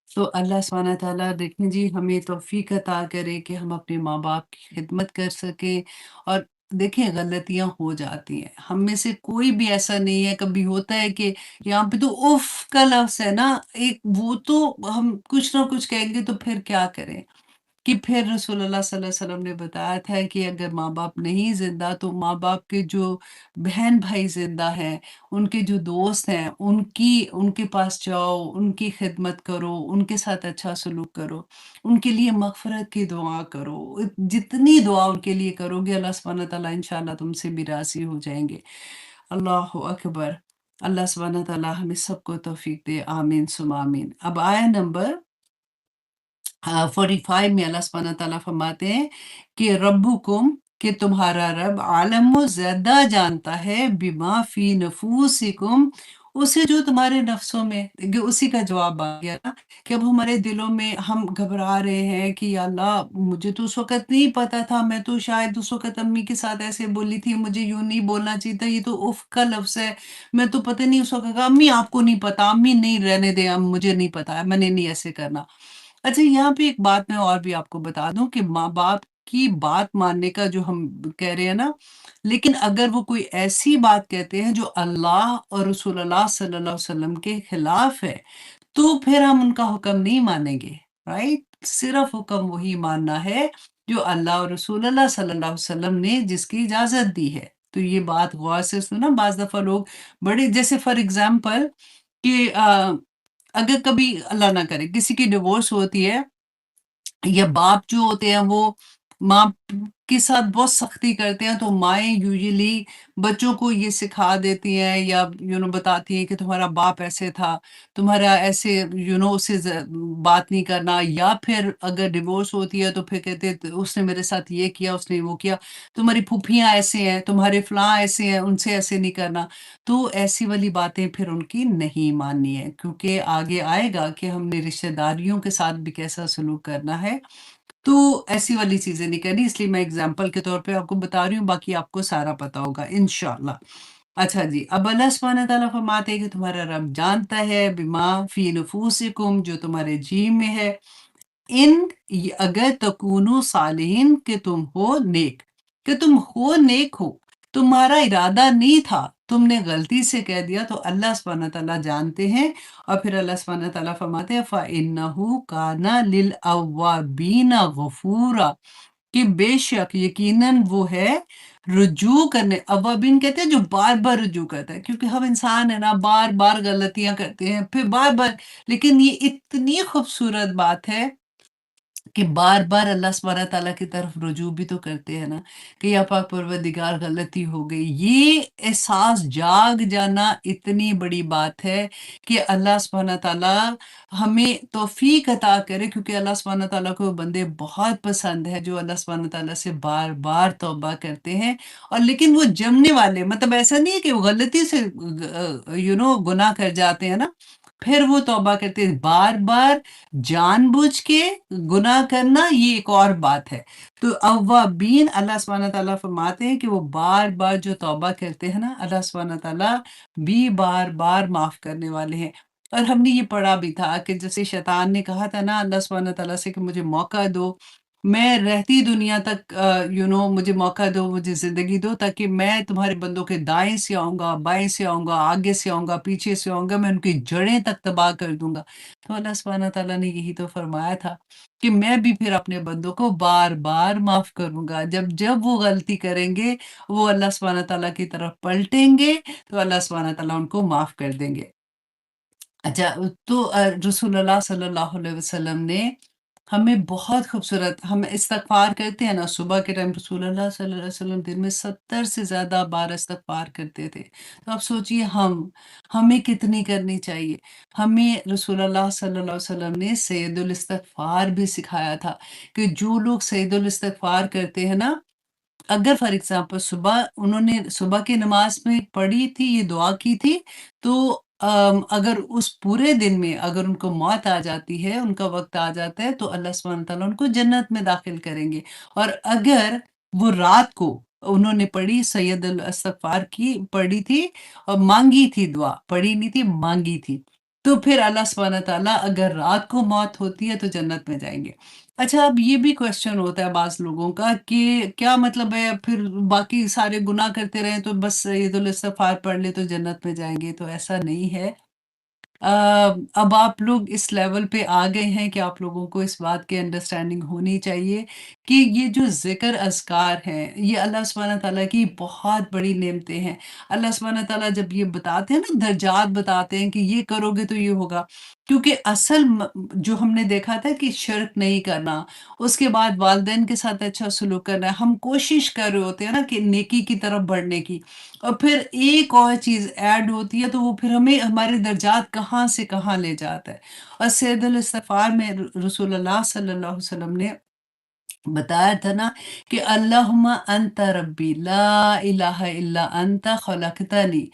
تو اللہ سبحانہ تعالیٰ دیکھیں جی ہمیں توفیق عطا کرے کہ ہم اپنے ماں باپ کی خدمت کر سکیں۔ اور دیکھیں غلطیاں ہو جاتی ہیں، ہم میں سے کوئی بھی ایسا نہیں ہے، کبھی ہوتا ہے کہ یہاں پہ تو اف کا لفظ ہے نا، ایک وہ تو ہم کچھ نہ کچھ کہیں گے تو پھر کیا کریں؟ کہ پھر رسول اللہ صلی اللہ علیہ وسلم نے بتایا تھا کہ اگر ماں باپ نہیں زندہ تو ماں باپ کے جو بہن بھائی زندہ ہیں، ان کے جو دوست ہیں، ان کے پاس جاؤ، ان کی خدمت کرو، ان کے ساتھ اچھا سلوک کرو، ان کے لیے مغفرت کی دعا کرو۔ جتنی دعا ان کے لیے کرو گے اللہ سبحانہ تعالیٰ انشاءاللہ تم سے بھی راضی ہو جائیں گے۔ اللہ اکبر۔ اللہ سبحانہ تعالیٰ ہمیں سب کو توفیق دے، آمین ثم آمین۔ اب آیا نمبر 45 میں اللہ سبحانہ تعالیٰ فرماتے ہیں کہ ربکم، کہ تمہارا رب عالم و زیادہ جانتا ہے بما فی نفوسکم، اسے جو تمہارے نفسوں میں، کہ اسی کا جواب آ گیا نا کہ اب ہمارے دلوں میں ہم گھبرا رہے ہیں کہ یا اللہ مجھے تو اس وقت نہیں پتا تھا، میں تو شاید اس وقت امی کے ساتھ ایسے بولی تھی، مجھے یوں نہیں بولنا چاہیے تھا، یہ تو اف کا لفظ ہے، میں تو پتہ نہیں اس وقت کہا امی آپ کو نہیں پتا، امی نہیں رہنے دیں، مجھے نہیں پتا، میں نے نہیں ایسے کرنا۔ اچھا یہاں پہ ایک بات میں اور بھی آپ کو بتا دوں کہ ماں باپ کی بات ماننے کا جو ہم کہہ رہے ہیں نا، لیکن اگر وہ کوئی ایسی بات کہتے ہیں جو اللہ اور رسول اللہ صلی اللہ علیہ وسلم کے خلاف ہے تو پھر ہم ان کا حکم نہیں مانیں گے، رائٹ؟ صرف حکم وہی ماننا ہے جو اللہ اور رسول اللہ صلی اللہ علیہ وسلم نے جس کی اجازت دی ہے۔ تو یہ بات غور سے سننا، بعض دفعہ لوگ بڑے، جیسے فار ایگزامپل کہ اگر کبھی اللہ نہ کرے کسی کی ڈیورس ہوتی ہے یا باپ جو ہوتے ہیں وہ ماں کے ساتھ بہت سختی کرتے ہیں تو مائیں یوزلی بچوں کو یہ سکھا دیتی ہیں یا بتاتی ہیں کہ تمہارا باپ ایسے تھا، تمہارا ایسے اسے بات نہیں کرنا، یا پھر اگر ڈیورس ہوتی ہے تو پھر کہتے ہیں اس نے میرے ساتھ یہ کیا، اس نے وہ کیا، تمہاری پھوپھیاں ایسے ہیں، تمہارے فلاں ایسے ہیں، ان سے ایسے نہیں کرنا۔ تو ایسی والی باتیں پھر ان کی نہیں ماننی ہے، کیونکہ آگے آئے گا کہ ہم نے رشتہ داریوں کے ساتھ بھی کیسا سلوک کرنا ہے، تو ایسی والی چیزیں نہیں کرنی، اس لیے میں اگزامپل کے طور پہ آپ کو بتا رہی ہوں، باقی آپ کو سارا پتا ہوگا انشاءاللہ۔ اچھا جی، اب اللہ سبحانہ تعالیٰ فرماتے ہیں کہ تمہارا رب جانتا ہے بما فی نفوسکم، جو تمہارے جی میں ہے، اگر تکونو صالحین، کہ تم ہو نیک، کہ تم ہو نیک ہو، تمہارا ارادہ نہیں تھا، تم نے غلطی سے کہہ دیا، تو اللہ سبحانہ تعالیٰ جانتے ہیں۔ اور پھر اللہ سبحانہ تعالیٰ فرماتے ہیں فَإِنَّهُ كَانَ لِلْأَوَّابِينَ غَفُورًا، کہ بے شک یقیناً وہ ہے رجوع کرنے، اوابین کہتے ہیں جو بار بار رجوع کرتا ہے، کیونکہ ہم انسان ہیں نا، بار بار غلطیاں کرتے ہیں، پھر بار بار، لیکن یہ اتنی خوبصورت بات ہے کہ بار بار اللہ سبحانہ تعالیٰ کی طرف رجوع بھی تو کرتے ہیں نا، کہ یا پاک پروردگار غلطی ہو گئی، یہ احساس جاگ جانا اتنی بڑی بات ہے کہ اللہ سبحانہ تعالیٰ ہمیں توفیق عطا کرے، کیونکہ اللہ سبحانہ تعالیٰ کو وہ بندے بہت پسند ہے جو اللہ سبحانہ تعالیٰ سے بار بار توبہ کرتے ہیں، اور لیکن وہ جمنے والے، مطلب ایسا نہیں ہے کہ وہ غلطی سے گناہ کر جاتے ہیں نا، پھر وہ توبہ کرتے ہیں بار بار، جان بوجھ کے گناہ کرنا یہ ایک اور بات ہے۔ تو اوابین، اللہ سبحانہ تعالیٰ فرماتے ہیں کہ وہ بار بار جو توبہ کرتے ہیں نا، اللہ سبحانہ تعالیٰ بھی بار بار معاف کرنے والے ہیں۔ اور ہم نے یہ پڑھا بھی تھا کہ جیسے شیطان نے کہا تھا نا اللہ سبحانہ تعالیٰ سے کہ مجھے موقع دو، میں رہتی دنیا تک مجھے موقع دو، مجھے زندگی دو، تاکہ میں تمہارے بندوں کے دائیں سے آؤں گا، بائیں سے آؤں گا، آگے سے آؤں گا، پیچھے سے آؤں گا، میں ان کی جڑیں تک تباہ کر دوں گا۔ تو اللہ سبحانہ تعالیٰ نے یہی تو فرمایا تھا کہ میں بھی پھر اپنے بندوں کو بار بار معاف کروں گا، جب جب وہ غلطی کریں گے، وہ اللہ سبحانہ تعالیٰ کی طرف پلٹیں گے، تو اللہ سبحانہ تعالیٰ ان کو معاف کر دیں گے۔ اچھا، تو رسول اللہ صلی اللہ علیہ وسلم نے ہمیں بہت خوبصورت، ہم استغفار کرتے ہیں نا صبح کے ٹائم، رسول اللہ صلی اللہ علیہ وسلم دن میں 70 سے زیادہ بار استغفار کرتے تھے۔ تو آپ سوچئے ہمیں کتنی کرنی چاہیے۔ ہمیں رسول اللہ صلی اللہ علیہ وسلم نے سید الاستغفار بھی سکھایا تھا، کہ جو لوگ سید الاستغفار کرتے ہیں نا، اگر فار ایگزامپل صبح انہوں نے صبح کی نماز میں پڑھی تھی، یہ دعا کی تھی، تو اگر اس پورے دن میں اگر ان کو موت آ جاتی ہے، ان کا وقت آ جاتا ہے، تو اللہ سبحانہ تعالیٰ ان کو جنت میں داخل کریں گے۔ اور اگر وہ رات کو انہوں نے پڑھی، سید الاستغفار کی پڑھی تھی اور مانگی تھی دعا، پڑھی نہیں تھی، مانگی تھی، تو پھر اللہ سبحانہ تعالیٰ اگر رات کو موت ہوتی ہے تو جنت میں جائیں گے۔ اچھا، اب یہ بھی کوشچن ہوتا ہے بعض لوگوں کا کہ کیا مطلب ہے پھر باقی سارے گناہ کرتے رہیں تو بس عید الاستغفار پڑھ لے تو جنت میں جائیں گے؟ تو ایسا نہیں ہے۔ اب آپ لوگ اس لیول پہ آ گئے ہیں کہ آپ لوگوں کو اس بات کی انڈرسٹینڈنگ ہونی چاہیے کہ یہ جو ذکر اذکار ہیں، یہ اللہ سبحانہ تعالیٰ کی بہت بڑی نعمتیں ہیں۔ اللہ سبحانہ تعالیٰ جب یہ بتاتے ہیں نا، درجات بتاتے ہیں کہ یہ کرو گے تو یہ ہوگا، کیونکہ اصل جو ہم نے دیکھا تھا کہ شرک نہیں کرنا، اس کے بعد والدین کے ساتھ اچھا سلوک کرنا ہے، ہم کوشش کر رہے ہوتے ہیں نا کہ نیکی کی طرف بڑھنے کی، اور پھر ایک اور چیز ایڈ ہوتی ہے تو وہ پھر ہمیں ہمارے درجات کہاں سے کہاں لے جاتا ہے۔ اور سید الاستغفار میں رسول اللہ صلی اللہ علیہ وسلم نے بتایا تھا نا کہ اللہم انت ربی لا الہ الا انت خلقتنی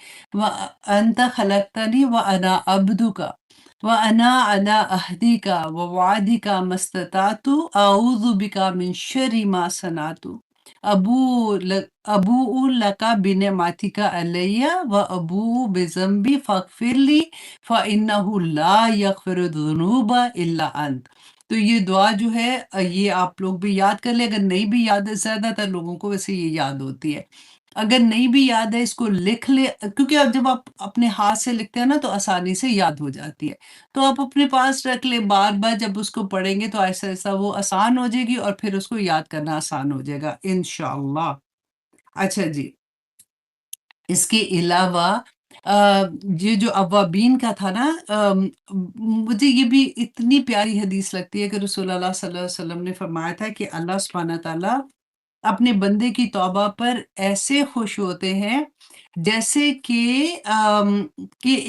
انت خلقتنی وانا عبدک وانا علی عہدک ووعدک ما استطعت اعوذ بک من شر ما صنعت ابوء لک بنعمتک علی وابوء بذنبی فاغفر لی فانہ لا یغفر الذنوب الا انت۔ تو یہ دعا جو ہے یہ آپ لوگ بھی یاد کر لیں، اگر نہیں بھی یاد ہے، زیادہ تر لوگوں کو ویسے یہ یاد ہوتی ہے، اگر نہیں بھی یاد ہے اس کو لکھ لے، کیونکہ اب جب آپ اپنے ہاتھ سے لکھتے ہیں نا تو آسانی سے یاد ہو جاتی ہے، تو آپ اپنے پاس رکھ لیں، بار بار جب اس کو پڑھیں گے تو ایسا ایسا وہ آسان ہو جائے گی، اور پھر اس کو یاد کرنا آسان ہو جائے گا انشاءاللہ۔ اچھا جی، اس کے علاوہ ये जो अव्वाबीन का था ना, मुझे ये भी इतनी प्यारी हदीस लगती है कि रसूलुल्लाह सल्लल्लाहु अलैहि वसल्लम ने फरमाया था कि अल्लाह सुब्हानहू व तआला अपने बंदे की तौबा पर ऐसे खुश होते हैं जैसे कि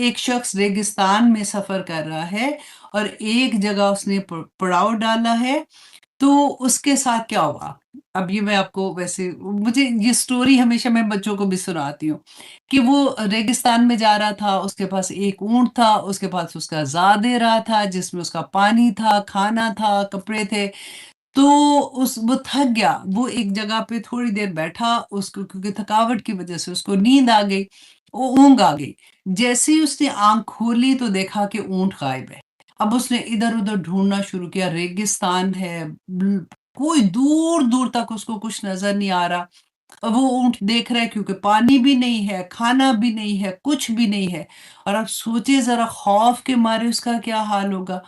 एक शख्स रेगिस्तान में सफ़र कर रहा है और एक जगह उसने पड़ाव डाला है, तो उसके साथ क्या हुआ? अब ये मैं आपको वैसे मुझे ये स्टोरी हमेशा मैं बच्चों को भी सुनाती हूँ कि वो रेगिस्तान में जा रहा था, उसके पास एक ऊँट था, उसके पास उसका ज़ा दे रहा था, जिसमें उसका पानी था, खाना था, कपड़े थे। तो उस वो थक गया, वो एक जगह पे थोड़ी देर बैठा, उसको क्योंकि थकावट की वज़ह से उसको नींद आ गई, वो ऊँघ आ गई। जैसे ही उसने आँख खोली तो देखा कि ऊँट गायब है। अब उसने इधर-उधर ढूँढना शुरू किया, रेगिस्तान है, कोई दूर-दूर तक उसको कुछ नज़र नहीं आ रहा। अब वो ऊँट देख रहा है क्योंकि पानी भी नहीं है, खाना भी नहीं है, कुछ भी नहीं है। और आप सोचिए ज़रा खौफ के मारे उसका क्या हाल होगा।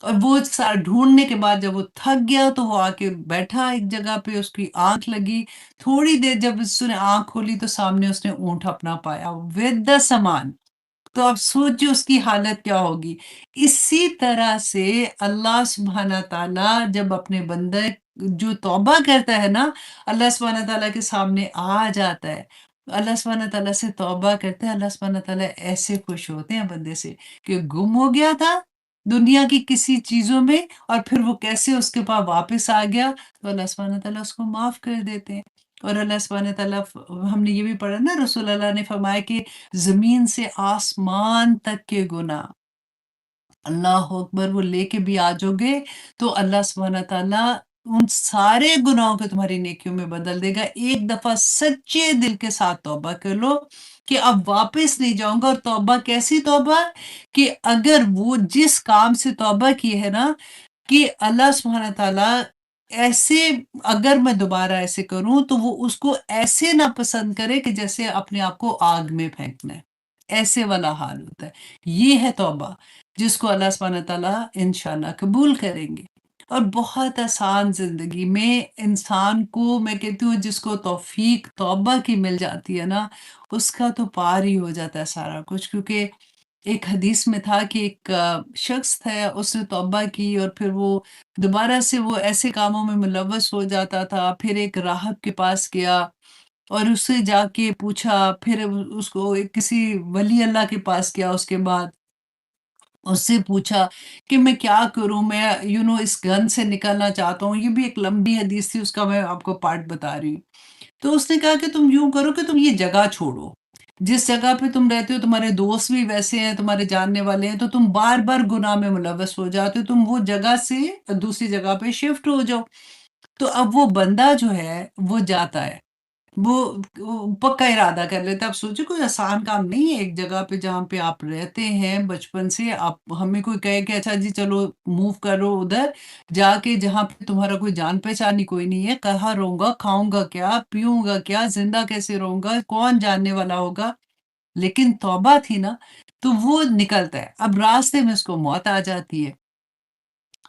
और वो ढूँढने के बाद जब वो थक गया तो वो आके बैठा एक जगह पे, उसकी आँख लगी। थोड़ी देर जब उसने आँख खोली तो सामने उसने ऊँट अपना पाया विद द सामान। तो आप सोचिए उसकी हालत क्या होगी। इसी तरह से अल्लाह सुब्हाना तआला जब अपने बंदे जो तौबा करता है ना, अल्लाह सुब्हाना तआला के सामने आ जाता है। अल्लाह सुब्हाना तआला से तौबा करता है, अल्लाह सुब्हाना तआला ऐसे खुश होते हैं बंदे से कि गुम हो गया था दुनिया की किसी चीज़ों में और फिर वो कैसे उसके पास वापस आ गया, तो अल्लाह सुब्हाना तआला उसको माफ़ कर देते हैं। और अल्लाह सुब्हाना तआला हमने ये भी पढ़ा ना, रसूल अल्लाह ने फरमाया कि ज़मीन से आसमान तक के गुनाह, अल्लाह अकबर, वो लेके भी आ जाओगे तो अल्लाह सुब्हाना तआला उन सारे गुनाहों को तुम्हारी नेकियों में बदल देगा। एक दफ़ा सच्चे दिल के साथ तौबा कर लो कि अब वापस नहीं जाऊँगा। और तौबा कैसी तौबा? कि अगर वो जिस काम से तौबा की है ना, कि अल्लाह सुब्हाना तआला ऐसे, अगर मैं दोबारा ऐसे करूँ तो वो उसको ऐसे ना पसंद करे कि जैसे अपने आप को आग में फेंकना है, ऐसे वाला हाल होता है। ये है तौबा, जिसको अल्लाह सुब्हाना तआला इंशाअल्लाह कबूल करेंगे। और बहुत आसान ज़िंदगी में इंसान को, मैं कहती हूँ, जिसको तौफ़ीक तौबा की मिल जाती है ना, उसका तो पार ही हो जाता है सारा कुछ। क्योंकि एक हदीस में था कि एक शख्स था, उसने तौबा की और फिर वो दोबारा से वो ऐसे कामों में मुलव्वस हो जाता था। फिर एक राहब के पास गया और उससे जाके पूछा, फिर उसको एक किसी वली अल्लाह के पास गया, उसके बाद उससे पूछा कि मैं क्या करूँ? मैं इस गन से निकलना चाहता हूँ। ये भी एक लंबी हदीस थी, उसका मैं आपको पार्ट बता रही हूँ। तो उसने कहा कि तुम यूँ करो कि तुम ये जगह छोड़ो। जिस जगह पे तुम रहते हो, तुम्हारे दोस्त भी वैसे हैं, तुम्हारे जानने वाले हैं, तो तुम बार-बार गुनाह में मुलव्वस हो जाते हो, तुम वो जगह से दूसरी जगह पे शिफ्ट हो जाओ। तो अब वो बंदा जो है, वो जाता है। वो पक्का इरादा कर लेता है। अब सोचिए, कोई आसान काम नहीं है। एक जगह पे जहाँ पे आप रहते हैं बचपन से, आप हमें कोई कहे कि अच्छा जी चलो मूव करो उधर, जाके जहाँ पे तुम्हारा कोई जान-पहचान ही कोई नहीं है, कहाँ रहूँगा, खाऊँगा क्या, पीऊँगा क्या, ज़िंदा कैसे रहूँगा, कौन जानने वाला होगा? लेकिन तौबा थी ना, तो वो निकलता है। अब रास्ते में उसको मौत आ जाती है।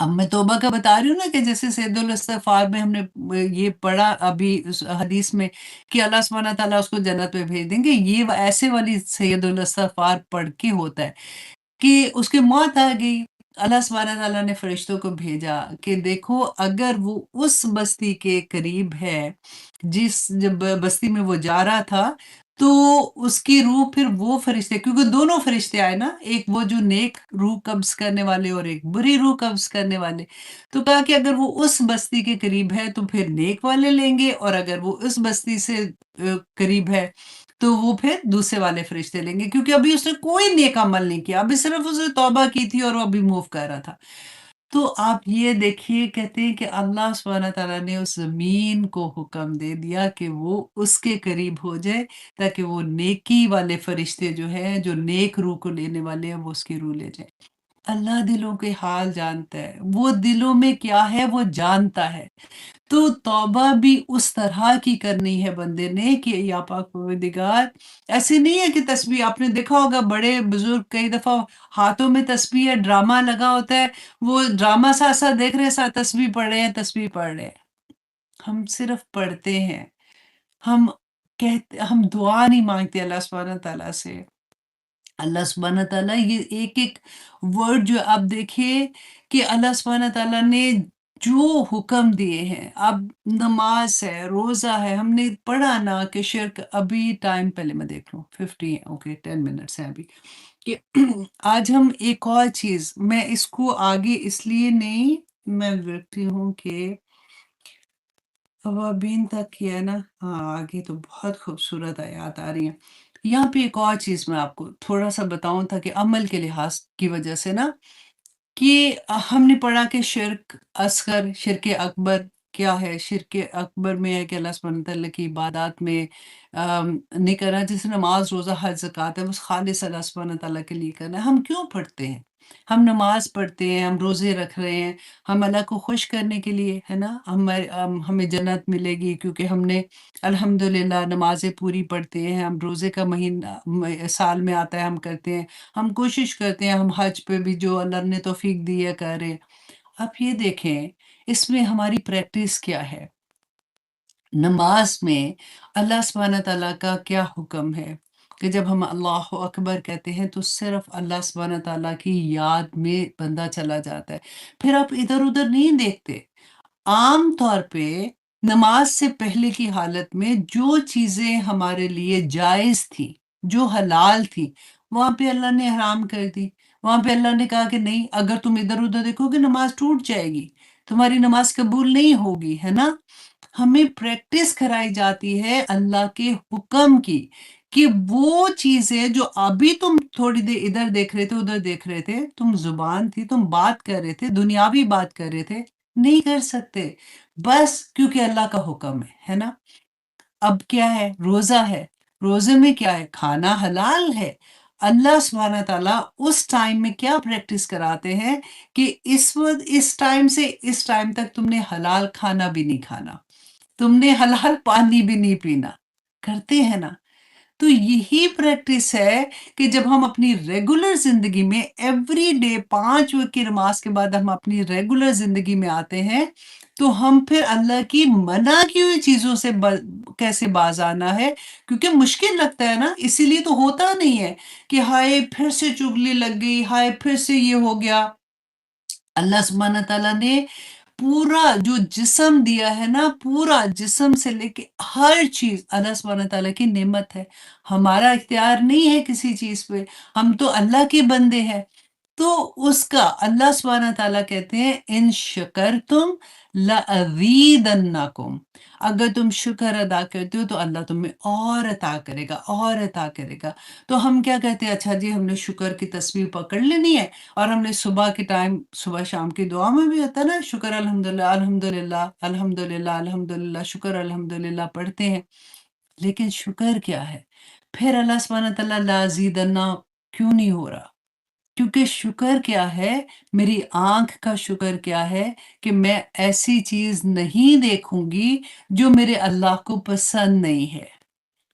अब मैं तौबा का बता रही हूँ ना कि जैसे सैयदुल इस्तिग़फ़ार में हमने ये पढ़ा अभी उस हदीस में कि अल्लाह सुब्हाना तआला उसको जन्नत में भेज देंगे। ये ऐसे वाली सैयदुल इस्तिग़फ़ार पढ़ के होता है। कि उसकी मौत आ गई। अल्लाह सुब्हाना तआला ने फ़रिश्तों को भेजा कि देखो, अगर वो उस बस्ती के करीब है, जिस जब बस्ती में वो जा रहा था, तो उसकी रूह, फिर वो फ़रिश्ते, क्योंकि दोनों फ़रिश्ते आए ना, एक वो जो नेक रूह कब्ज़ करने वाले और एक बुरी रूह कब्ज़ करने वाले। तो कहा कि अगर वो उस बस्ती के करीब है तो फिर नेक वाले लेंगे, और अगर वो उस बस्ती से करीब है तो वो फिर दूसरे वाले फरिश्ते लेंगे, क्योंकि अभी उसने कोई नेक अमल नहीं किया, अभी सिर्फ़ उसने तौबा की थी और वो अभी मूव कर रहा था। तो आप ये देखिए, कहते हैं कि अल्लाह सुब्हाना तआला ने उस ज़मीन को हुक्म दे दिया कि वो उसके करीब हो जाए, ताकि वो नेकी वाले फरिश्ते जो हैं, जो नेक रूह को लेने वाले हैं, वो उसकी रूह ले जाएँ। अल्लाह दिलों के हाल जानता है, वो दिलों में क्या है वो जानता है। तो तौबा भी उस तरह की करनी है बंदे ने कि या पाक परवरदिगार, ऐसे नहीं है कि तस्बीह, आपने देखा होगा बड़े बुजुर्ग कई दफ़ा हाथों में तस्बीह है, ड्रामा लगा होता है, वो ड्रामा साथ-साथ देख रहे हैं, साथ तस्बीह पढ़ रहे हैं, तस्बीह पढ़ रहे हैं। हम सिर्फ़ पढ़ते हैं, हम हम दुआ नहीं माँगते अल्लाह सुब्हाना तआला से। अल्लाह सुब्हान तआला ये एक-एक वर्ड जो आप देखिए कि अल्लाह सुब्हान तआला ने जो हुक्म दिए हैं, अब नमाज़ है, रोज़ा है, हमने पढ़ा ना कि शिर्क अभी टाइम पहले मैं देख लूँ 50 ओके 10 मिनट्स हैं अभी, कि आज हम एक और चीज़ मैं इसको आगे इसलिए नहीं मैं देखती हूँ कि अवाबीन तक की है ना? हाँ, आगे तो बहुत खूबसूरत आयत आ रही हैं। यहाँ पे एक और चीज़ मैं आपको थोड़ा-सा बताऊँ ताकि अमल के लिहाज़ की वजह से ना कि हमने पढ़ा कि शिर्क असगर, शिर्क अकबर क्या है? शिर्क अकबर में है कि अल्लाह सुब्हान तआला की इबादत में नहीं करना, जैसे नमाज़, रोज़ा, हज, ज़कात है, बस खालिस अल्लाह सुब्हान तआला के लिए करना है। हम क्यों पढ़ते हैं? हम नमाज़ पढ़ते हैं, हम रोज़े रख रहे हैं, हम अल्लाह को खुश करने के लिए, है ना? हमें जन्नत मिलेगी क्योंकि हमने अल्हम्दुलिल्लाह नमाज़ें पूरी पढ़ते हैं, हम रोज़े का महीना साल में आता है, हम करते हैं। हम कोशिश करते हैं हम हज पे भी जो अल्लाह ने तौफ़ीक दी है करें। आप ये देखें, इसमें हमारी प्रैक्टिस क्या है? नमाज़ में अल्लाह सुब्हान तआला का क्या हुक्म है कि जब हम अल्लाहु अकबर कहते हैं तो सिर्फ़ अल्लाह सुब्हान तआला की याद में बंदा चला जाता है। फिर आप इधर-उधर नहीं देखते। आम तौर पे नमाज से पहले की हालत में जो चीज़ें हमारे लिए जायज़ थी, जो हलाल थी, वहाँ पे अल्लाह ने हराम कर दी। वहाँ पे अल्लाह ने कहा कि नहीं अगर तुम इधर-उधर देखोगे नमाज़ टूट जाएगी, तुम्हारी नमाज़ कबूल नहीं होगी, है ना? हमें प्रैक्टिस कराई जाती है अल्लाह के हुक्म की, कि वो चीज़ें जो अभी तुम थोड़ी देर इधर देख रहे थे, उधर देख रहे थे, तुम ज़ुबान थी, तुम बात कर रहे थे, दुनियावी बात कर रहे थे, नहीं कर सकते। बस क्योंकि अल्लाह का हुक्म है ना? अब क्या है? रोज़ा है, रोज़े में क्या है? खाना हलाल है। अल्लाह सुब्हान तआला उस टाइम में क्या प्रैक्टिस कराते हैं कि इस वक़्त इस टाइम से इस टाइम तक तुमने हलाल खाना भी नहीं खाना, तुमने हलाल पानी भी नहीं पीना। करते हैं ना? तो यही प्रैक्टिस है कि जब हम अपनी रेगुलर ज़िंदगी में एवरीडे 5 वक़्त की नमाज़ के बाद हम अपनी रेगुलर ज़िंदगी में आते हैं, तो हम फिर अल्लाह की मना की हुई चीज़ों से ब कैसे बाज़ आना है, क्योंकि मुश्किल लगता है ना, इसीलिए तो होता नहीं है कि हाय! फिर से चुगली लग गई, हाय! फिर से ये हो गया। अल्लाह सुब्हान तआला ने पूरा जो जिस्म दिया है ना, पूरा जिस्म से लेके हर चीज़ अल्लाह सुब्हान तआला की नेमत है। हमारा इख्तियार नहीं है किसी चीज़ पे, हम तो अल्लाह के बंदे हैं। तो उसका अल्लाह सुब्हान तआला कहते हैं इन शकरतुम लअज़ीदन्नकुम, अगर तुम शुक्र अदा करते हो तो अल्लाह तुम्हें और अता करेगा और अता करेगा। तो हम क्या कहते हैं, अच्छा जी हमने शुक्र की तस्वीर पकड़ लेनी है और हमने सुबह के टाइम सुबह शाम की दुआ में भी होता है ना शुक्र अल्हम्दुलिल्लाह अल्हम्दुलिल्लाह अल्हम्दुलिल्लाह अल्हम्दुलिल्लाह शुक्र अल्हम्दुलिल्लाह पढ़ते हैं। लेकिन शुक्र क्या है? फिर अल्लाह सुब्हान तआला लाज़ीदन्ना क्यों नहीं हो रहा? क्योंकि शुक्र क्या है, मेरी आँख का शुक्र क्या है कि मैं ऐसी चीज़ नहीं देखूँगी जो मेरे अल्लाह को पसंद नहीं है।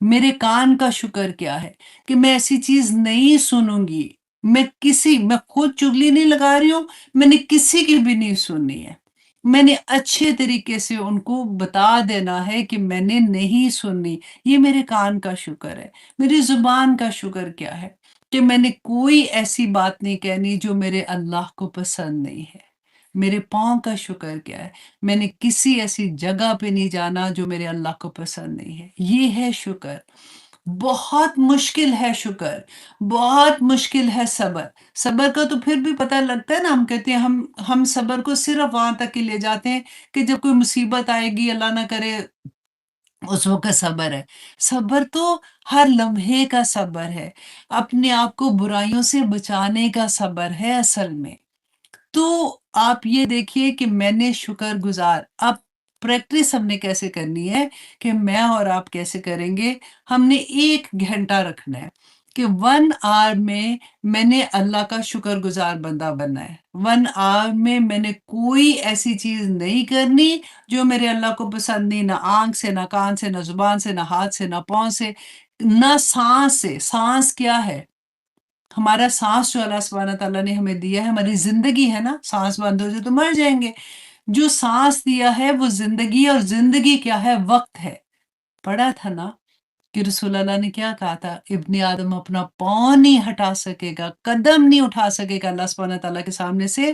मेरे कान का शुक्र क्या है कि मैं ऐसी चीज़ नहीं सुनूँगी। मैं खुद चुगली नहीं लगा रही हूँ, मैंने किसी की भी नहीं सुननी है। मैंने अच्छे तरीके से उनको बता देना है कि मैंने नहीं सुननी। ये मेरे कान का शुक्र है। मेरी ज़ुबान का शुक्र क्या है कि मैंने कोई ऐसी बात नहीं कहनी जो मेरे अल्लाह को पसंद नहीं है। मेरे पाँव का शुक्र क्या है? मैंने किसी ऐसी जगह पे नहीं जाना जो मेरे अल्लाह को पसंद नहीं है। ये है शुक्र। बहुत मुश्किल है शुक्र, बहुत मुश्किल है सब्र। सब्र का तो फिर भी पता लगता है ना, हम कहते हैं हम सब्र को सिर्फ़ वहाँ तक ही ले जाते हैं कि जब कोई मुसीबत आएगी, अल्लाह ना करे उस वक़्त सब्र है। सब्र तो हर लम्हे का सब्र है। अपने आप को बुराइयों से बचाने का सब्र है असल में। तो आप ये देखिए कि मैंने शुक्रगुज़ार अब प्रैक्टिस हमने कैसे करनी है कि मैं और आप कैसे करेंगे, हमने 1 घंटा रखना है कि 1 आवर में मैंने अल्लाह का शुक्रगुज़ार बंदा बनना है। 1 आवर में मैंने कोई ऐसी चीज़ नहीं करनी जो मेरे अल्लाह को पसंद नहीं, ना आँख से, ना कान से, ना ज़ुबान से, ना हाथ से, ना पाँव से, ना साँस से। साँस क्या है? हमारा साँस जो अल्लाह सुब्हान तआला ने हमें दिया है, हमारी ज़िंदगी है ना, साँस बंद हो जाए तो मर जाएँगे। जो साँस दिया है वो ज़िंदगी, और ज़िंदगी क्या है? वक़्त है। पढ़ा था ना? کہ رسول اللہ نے کیا کہا تھا، ابن آدم اپنا پاؤں نہیں ہٹا سکے گا، قدم نہیں اٹھا سکے گا اللہ سبحانہ تعالیٰ کے سامنے سے،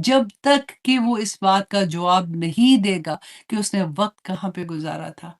جب تک کہ وہ اس بات کا جواب نہیں دے گا کہ اس نے وقت کہاں پہ گزارا تھا،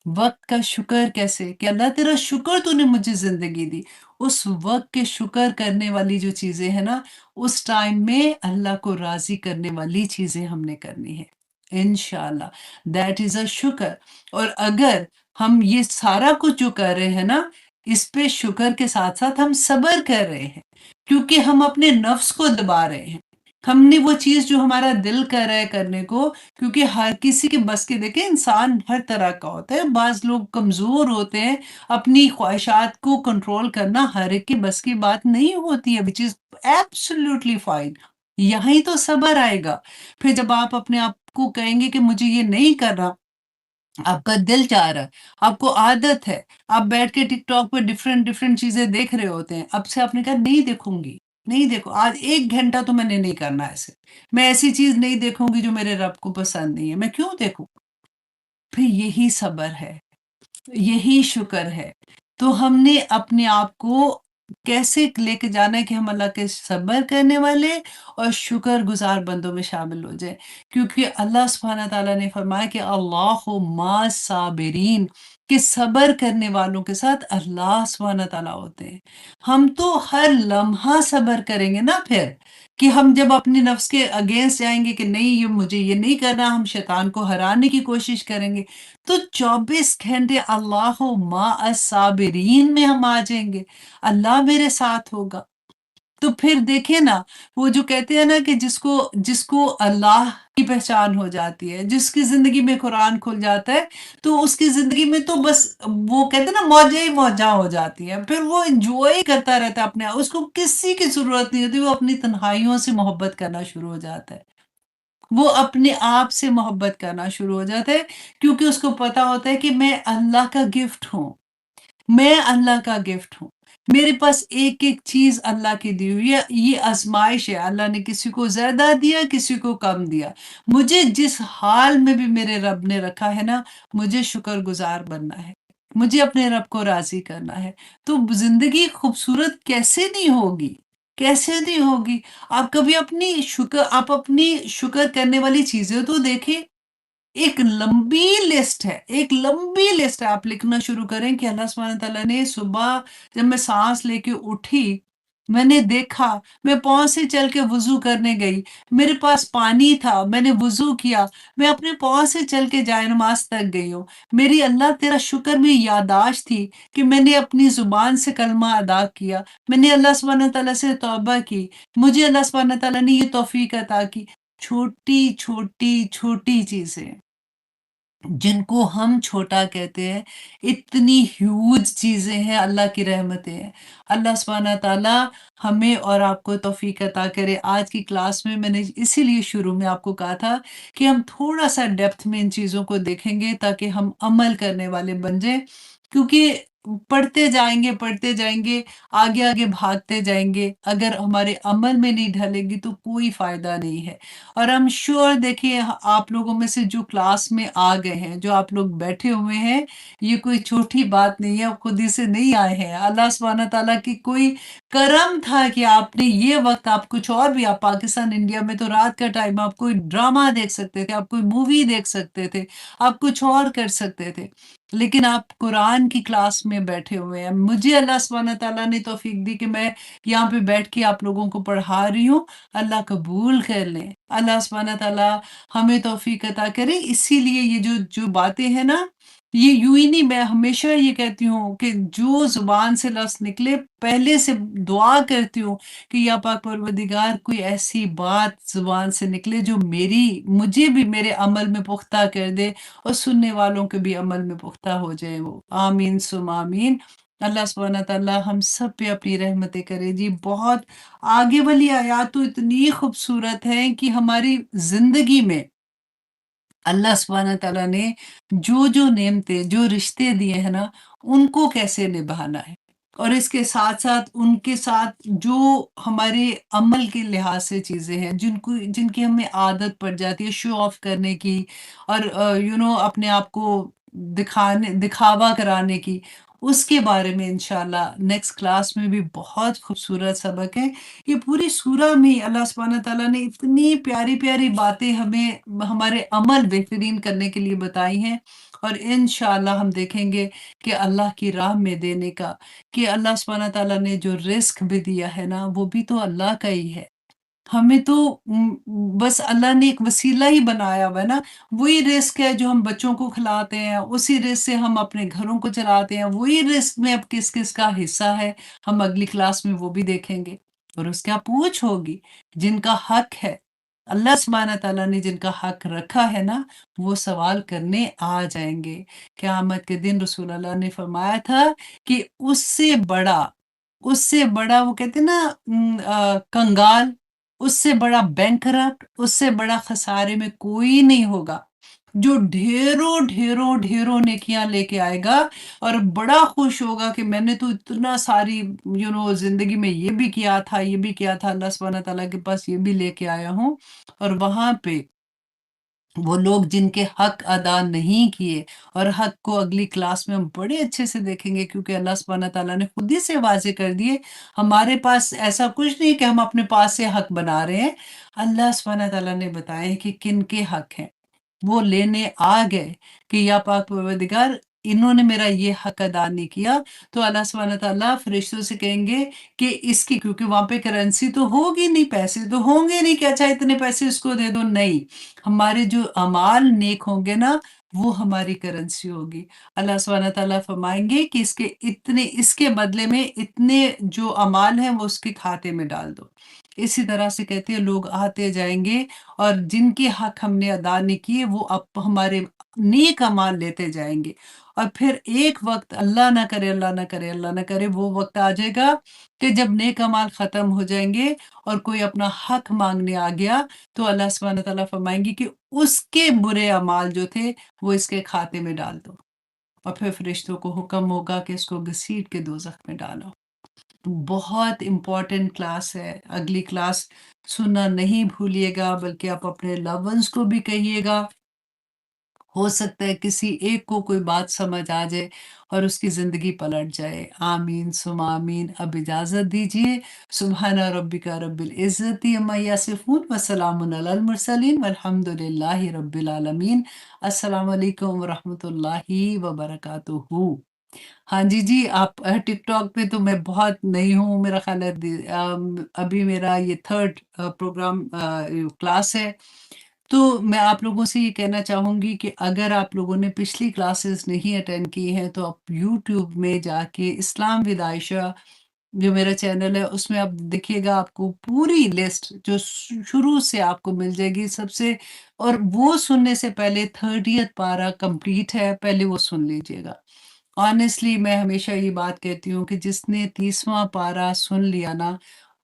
وقت کا شکر کیسے، کہ اللہ تیرا شکر تو نے مجھے زندگی دی، اس وقت کے شکر کرنے والی جو چیزیں ہیں نا، اس ٹائم میں اللہ کو راضی کرنے والی چیزیں ہم نے کرنی ہے انشاءاللہ، دیٹ از اے شکر۔ اور اگر ہم یہ سارا کچھ جو کر رہے ہیں نا، اس پہ شکر کے ساتھ ساتھ ہم صبر کر رہے ہیں، کیونکہ ہم اپنے نفس کو دبا رہے ہیں، ہم نے وہ چیز جو ہمارا دل کر رہا ہے کرنے کو، کیونکہ ہر کسی کے بس کے، دیکھیں انسان ہر طرح کا ہوتا ہے، بعض لوگ کمزور ہوتے ہیں، اپنی خواہشات کو کنٹرول کرنا ہر ایک کے بس کی بات نہیں ہوتی ہے، which is absolutely fine۔ یہاں ہی تو صبر آئے گا، پھر جب آپ اپنے آپ کو کہیں گے کہ مجھے یہ نہیں کرنا، آپ کا دل چاہ رہا ہے، آپ کو عادت ہے، آپ بیٹھ کے ٹک ٹاک پہ ڈفرینٹ چیزیں دیکھ رہے ہوتے ہیں، اب سے آپ نے کہا نہیں دیکھوں گی، نہیں دیکھو، آج 1 گھنٹہ تو میں نے نہیں کرنا ایسے، میں ایسی چیز نہیں دیکھوں گی جو میرے رب کو پسند نہیں ہے، میں کیوں دیکھوں؟ پھر یہی صبر ہے، یہی شکر ہے۔ تو ہم نے اپنے آپ کو کیسے لے کے جانا ہے کہ ہم اللہ کے صبر کرنے والے اور شکر گزار بندوں میں شامل ہو جائیں، کیونکہ اللہ سبحانہ تعالیٰ نے فرمایا کہ اللہ مع صابرین، کہ صبر کرنے والوں کے ساتھ اللہ سبحانہ تعالیٰ ہوتے ہیں۔ ہم تو ہر لمحہ صبر کریں گے نا پھر، کہ ہم جب اپنے نفس کے اگینسٹ جائیں گے کہ نہیں یہ مجھے یہ نہیں کرنا، ہم شیطان کو ہرانے کی کوشش کریں گے، تو 24 گھنٹے اللہ مع الصابرین میں ہم آ جائیں گے، اللہ میرے ساتھ ہوگا۔ تو پھر دیکھیں نا، وہ جو کہتے ہیں نا کہ جس کو اللہ کی پہچان ہو جاتی ہے، جس کی زندگی میں قرآن کھل جاتا ہے، تو اس کی زندگی میں تو بس وہ کہتے ہیں نا موجیں ہی موجاں ہو جاتی ہیں، پھر وہ انجوائے کرتا رہتا ہے اپنے آپ، اس کو کسی کی ضرورت نہیں ہوتی، وہ اپنی تنہائیوں سے محبت کرنا شروع ہو جاتا ہے، وہ اپنے آپ سے محبت کرنا شروع ہو جاتا ہے، کیونکہ اس کو پتا ہوتا ہے کہ میں اللہ کا گفٹ ہوں، میں اللہ کا گفٹ ہوں، میرے پاس ایک ایک چیز اللہ کی دی ہوئی ہے، یہ آزمائش ہے، اللہ نے کسی کو زیادہ دیا، کسی کو کم دیا، مجھے جس حال میں بھی میرے رب نے رکھا ہے نا، مجھے شکر گزار بننا ہے، مجھے اپنے رب کو راضی کرنا ہے، تو زندگی خوبصورت کیسے نہیں ہوگی، کیسے نہیں ہوگی؟ آپ اپنی شکر کرنے والی چیزیں تو دیکھیں، ایک لمبی لسٹ ہے، ایک لمبی لسٹ ہے، آپ لکھنا شروع کریں کہ اللہ سبحانہ تعالیٰ نے صبح جب میں سانس لے کے اٹھی، میں نے دیکھا، میں پاؤں سے چل کے وضو کرنے گئی، میرے پاس پانی تھا، میں نے وضو کیا، میں اپنے پاؤں سے چل کے جائے نماز تک گئی ہوں، میری اللہ تیرا شکر میں یاداشت تھی کہ میں نے اپنی زبان سے کلمہ ادا کیا، میں نے اللہ سبحانہ تعالیٰ سے توبہ کی، مجھے اللہ سبحانہ تعالیٰ نے یہ توفیق عطا کی، چھوٹی چھوٹی چھوٹی چیزیں جن کو ہم چھوٹا کہتے ہیں، اتنی ہیوج چیزیں ہیں، اللہ کی رحمتیں ہیں۔ اللہ سبحانہ تعالیٰ ہمیں اور آپ کو توفیق عطا کرے۔ آج کی کلاس میں میں نے اسی لیے شروع میں آپ کو کہا تھا کہ ہم تھوڑا سا ڈیپتھ میں ان چیزوں کو دیکھیں گے تاکہ ہم عمل کرنے والے بن جائیں، کیونکہ پڑھتے جائیں گے، آگے آگے بھاگتے جائیں گے، اگر ہمارے عمل میں نہیں ڈھلے گی تو کوئی فائدہ نہیں ہے۔ اور ہم شور دیکھیے، آپ لوگوں میں سے جو کلاس میں آ گئے ہیں، جو آپ لوگ بیٹھے ہوئے ہیں، یہ کوئی چھوٹی بات نہیں ہے، خود ہی سے نہیں آئے ہیں، اللہ سبحانہ تعالیٰ کی کوئی کرم تھا کہ آپ نے یہ وقت، آپ کچھ اور بھی، آپ پاکستان انڈیا میں تو رات کا ٹائم، آپ کوئی ڈرامہ دیکھ سکتے تھے، آپ کوئی مووی دیکھ سکتے تھے، آپ کچھ اور کر سکتے تھے، لیکن آپ قرآن کی کلاس میں بیٹھے ہوئے ہیں۔ مجھے اللہ سبحانہ تعالیٰ نے توفیق دی کہ میں یہاں پہ بیٹھ کے آپ لوگوں کو پڑھا رہی ہوں، اللہ قبول کر لیں، اللہ سبحانہ تعالیٰ ہمیں توفیق عطا کرے۔ اسی لیے یہ جو باتیں ہیں نا، یہ یوں ہی نہیں، میں ہمیشہ یہ کہتی ہوں کہ جو زبان سے لفظ نکلے، پہلے سے دعا کرتی ہوں کہ یا پاک پروردگار، کوئی ایسی بات زبان سے نکلے جو مجھے بھی میرے عمل میں پختہ کر دے اور سننے والوں کے بھی عمل میں پختہ ہو جائے وہ، آمین سم آمین۔ اللہ سبحانہ تعالیٰ ہم سب پہ اپنی رحمتیں کرے جی۔ بہت آگے والی آیات تو اتنی خوبصورت ہیں کہ ہماری زندگی میں اللہ سبحانہ تعالیٰ نے جو نعمتیں، جو رشتے دیے ہیں نا، ان کو کیسے نبھانا ہے، اور اس کے ساتھ ساتھ ان کے ساتھ جو ہمارے عمل کے لحاظ سے چیزیں ہیں جن کی ہمیں عادت پڑ جاتی ہے شو آف کرنے کی، اور اپنے آپ کو دکھاوا کرانے کی، اس کے بارے میں انشاءاللہ نیکسٹ کلاس میں بھی بہت خوبصورت سبق ہے۔ یہ پوری سورہ میں اللہ سبحانہ تعالیٰ نے اتنی پیاری پیاری باتیں ہمیں ہمارے عمل بہترین کرنے کے لیے بتائی ہیں، اور انشاءاللہ ہم دیکھیں گے کہ اللہ کی راہ میں دینے کا، کہ اللہ سبحانہ تعالیٰ نے جو رزق بھی دیا ہے نا وہ بھی تو اللہ کا ہی ہے۔ ہمیں تو بس اللہ نے ایک وسیلہ ہی بنایا ہوا ہے نا، وہی رزق ہے جو ہم بچوں کو کھلاتے ہیں، اسی رزق سے ہم اپنے گھروں کو چلاتے ہیں، وہی رزق میں اب کس کس کا حصہ ہے ہم اگلی کلاس میں وہ بھی دیکھیں گے۔ اور اس کا پوچھ ہوگی جن کا حق ہے، اللہ سبحانہ تعالیٰ نے جن کا حق رکھا ہے نا وہ سوال کرنے آ جائیں گے۔ قیامت کے دن رسول اللہ نے فرمایا تھا کہ اس سے بڑا وہ کہتے ہیں نا کنگال، اس سے بڑا بینکرپٹ، اس سے بڑا خسارے میں کوئی نہیں ہوگا جو ڈھیروں ڈھیروں ڈھیروں نیکیاں لے کے آئے گا اور بڑا خوش ہوگا کہ میں نے تو اتنا ساری زندگی میں یہ بھی کیا تھا، یہ بھی کیا تھا، اللہ سبحانہ تعالیٰ کے پاس یہ بھی لے کے آیا ہوں۔ اور وہاں پہ وہ لوگ جن کے حق ادا نہیں کیے، اور حق کو اگلی کلاس میں ہم بڑے اچھے سے دیکھیں گے کیونکہ اللہ سبحانہ تعالیٰ نے خود ہی سے واضح کر دیے، ہمارے پاس ایسا کچھ نہیں کہ ہم اپنے پاس سے حق بنا رہے ہیں، اللہ سبحانہ تعالیٰ نے بتایا ہے کہ کن کے حق ہیں۔ وہ لینے آ گئے کہ یا پاک پروردگار انہوں نے میرا یہ حق ادا نہیں کیا، تو اللہ سبحانہ تعالیٰ فرشتوں سے کہیں گے کہ اس کی، کیونکہ وہاں پہ کرنسی تو ہوگی نہیں، پیسے تو ہوں گے نہیں کہ اچھا اتنے پیسے اس کو دے دو، نہیں، ہمارے جو اعمال نیک ہوں گے نا وہ ہماری کرنسی ہوگی۔ اللہ سبحانہ تعالیٰ فرمائیں گے کہ اس کے بدلے میں اتنے جو اعمال ہیں وہ اس کے کھاتے میں ڈال دو۔ اسی طرح سے کہتے ہیں لوگ آتے جائیں گے اور جن کے حق ہم نے ادا نہیں کیے وہ اب ہمارے نیک اعمال لیتے جائیں گے، اور پھر ایک وقت اللہ نہ کرے اللہ نہ کرے اللہ نہ کرے وہ وقت آ جائے گا کہ جب نیک اعمال ختم ہو جائیں گے اور کوئی اپنا حق مانگنے آ گیا تو اللہ سبحانہ تعالیٰ فرمائیں گے کہ اس کے برے اعمال جو تھے وہ اس کے کھاتے میں ڈال دو، اور پھر فرشتوں کو حکم ہوگا کہ اس کو گھسیٹ کے دوزخ میں ڈالو۔ بہت امپورٹنٹ کلاس ہے، اگلی کلاس سننا نہیں بھولیے گا، بلکہ آپ اپنے لو ونس کو بھی کہیے گا، ہو سکتا ہے کسی ایک کو کوئی بات سمجھ آ جائے اور اس کی زندگی پلٹ جائے۔ آمین ثم آمین۔ اب اجازت دیجیے۔ سبحان ربک رب العزت عما یصفون وسلام علی المرسلین والحمد للہ رب العالمین۔ السلام علیکم ورحمۃ اللہ وبرکاتہ۔ ہاں جی آپ ٹک ٹاک پہ تو میں بہت نئی ہوں، میرا خیال ہے ابھی میرا یہ تھرڈ پروگرام کلاس ہے، تو میں آپ لوگوں سے یہ کہنا چاہوں گی کہ اگر آپ لوگوں نے پچھلی کلاسز نہیں اٹینڈ کی ہیں تو آپ یوٹیوب میں جا کے اسلام ود عائشہ جو میرا چینل ہے اس میں آپ دیکھیے گا، آپ کو پوری لسٹ جو شروع سے آپ کو مل جائے گی سب سے، اور وہ سننے سے پہلے 30th پارہ کمپلیٹ ہے، پہلے وہ سن لیجیے گا۔ آنیسٹلی میں ہمیشہ یہ بات کہتی ہوں کہ جس نے 30واں پارہ سن لیا نا،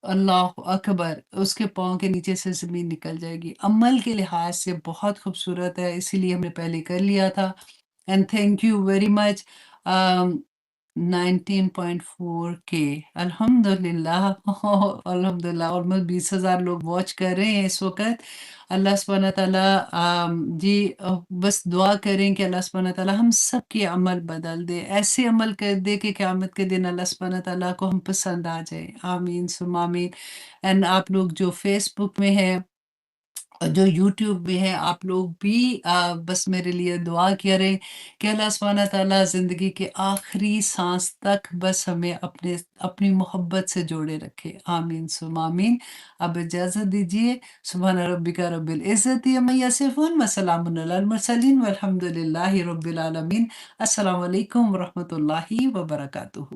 اللہ اکبر، اس کے پاؤں کے نیچے سے زمین نکل جائے گی۔ عمل کے لحاظ سے بہت خوبصورت ہے، اسی لیے ہم نے پہلے کر لیا تھا، and thank you very much. 19.4 کے الحمد للہ الحمد للہ آلموسٹ 20,000 لوگ واچ کر رہے ہیں اس وقت۔ اللہ سبحانہ تعالیٰ جی بس دعا کریں کہ اللہ سبحانہ تعالیٰ ہم سب کے عمل بدل دے، ایسے عمل کر دے کہ قیامت کے دن اللہ سبحانہ تعالیٰ کو ہم پسند آ جائے۔ آمین ثم آمین۔ اینڈ آپ لوگ جو فیس بک میں ہیں اور جو یوٹیوب میں ہے، آپ لوگ بھی بس میرے لیے دعا کریں کہ اللہ سبحانہ تعالیٰ زندگی کے آخری سانس تک بس ہمیں اپنی محبت سے جوڑے رکھے۔ آمین ثم آمین۔ اب اجازت دیجیے۔ سبحان ربک رب العزت عما یصفون وسلام علی المرسلین والحمد للہ رب العالمین۔ السلام علیکم ورحمۃ اللہ وبرکاتہ۔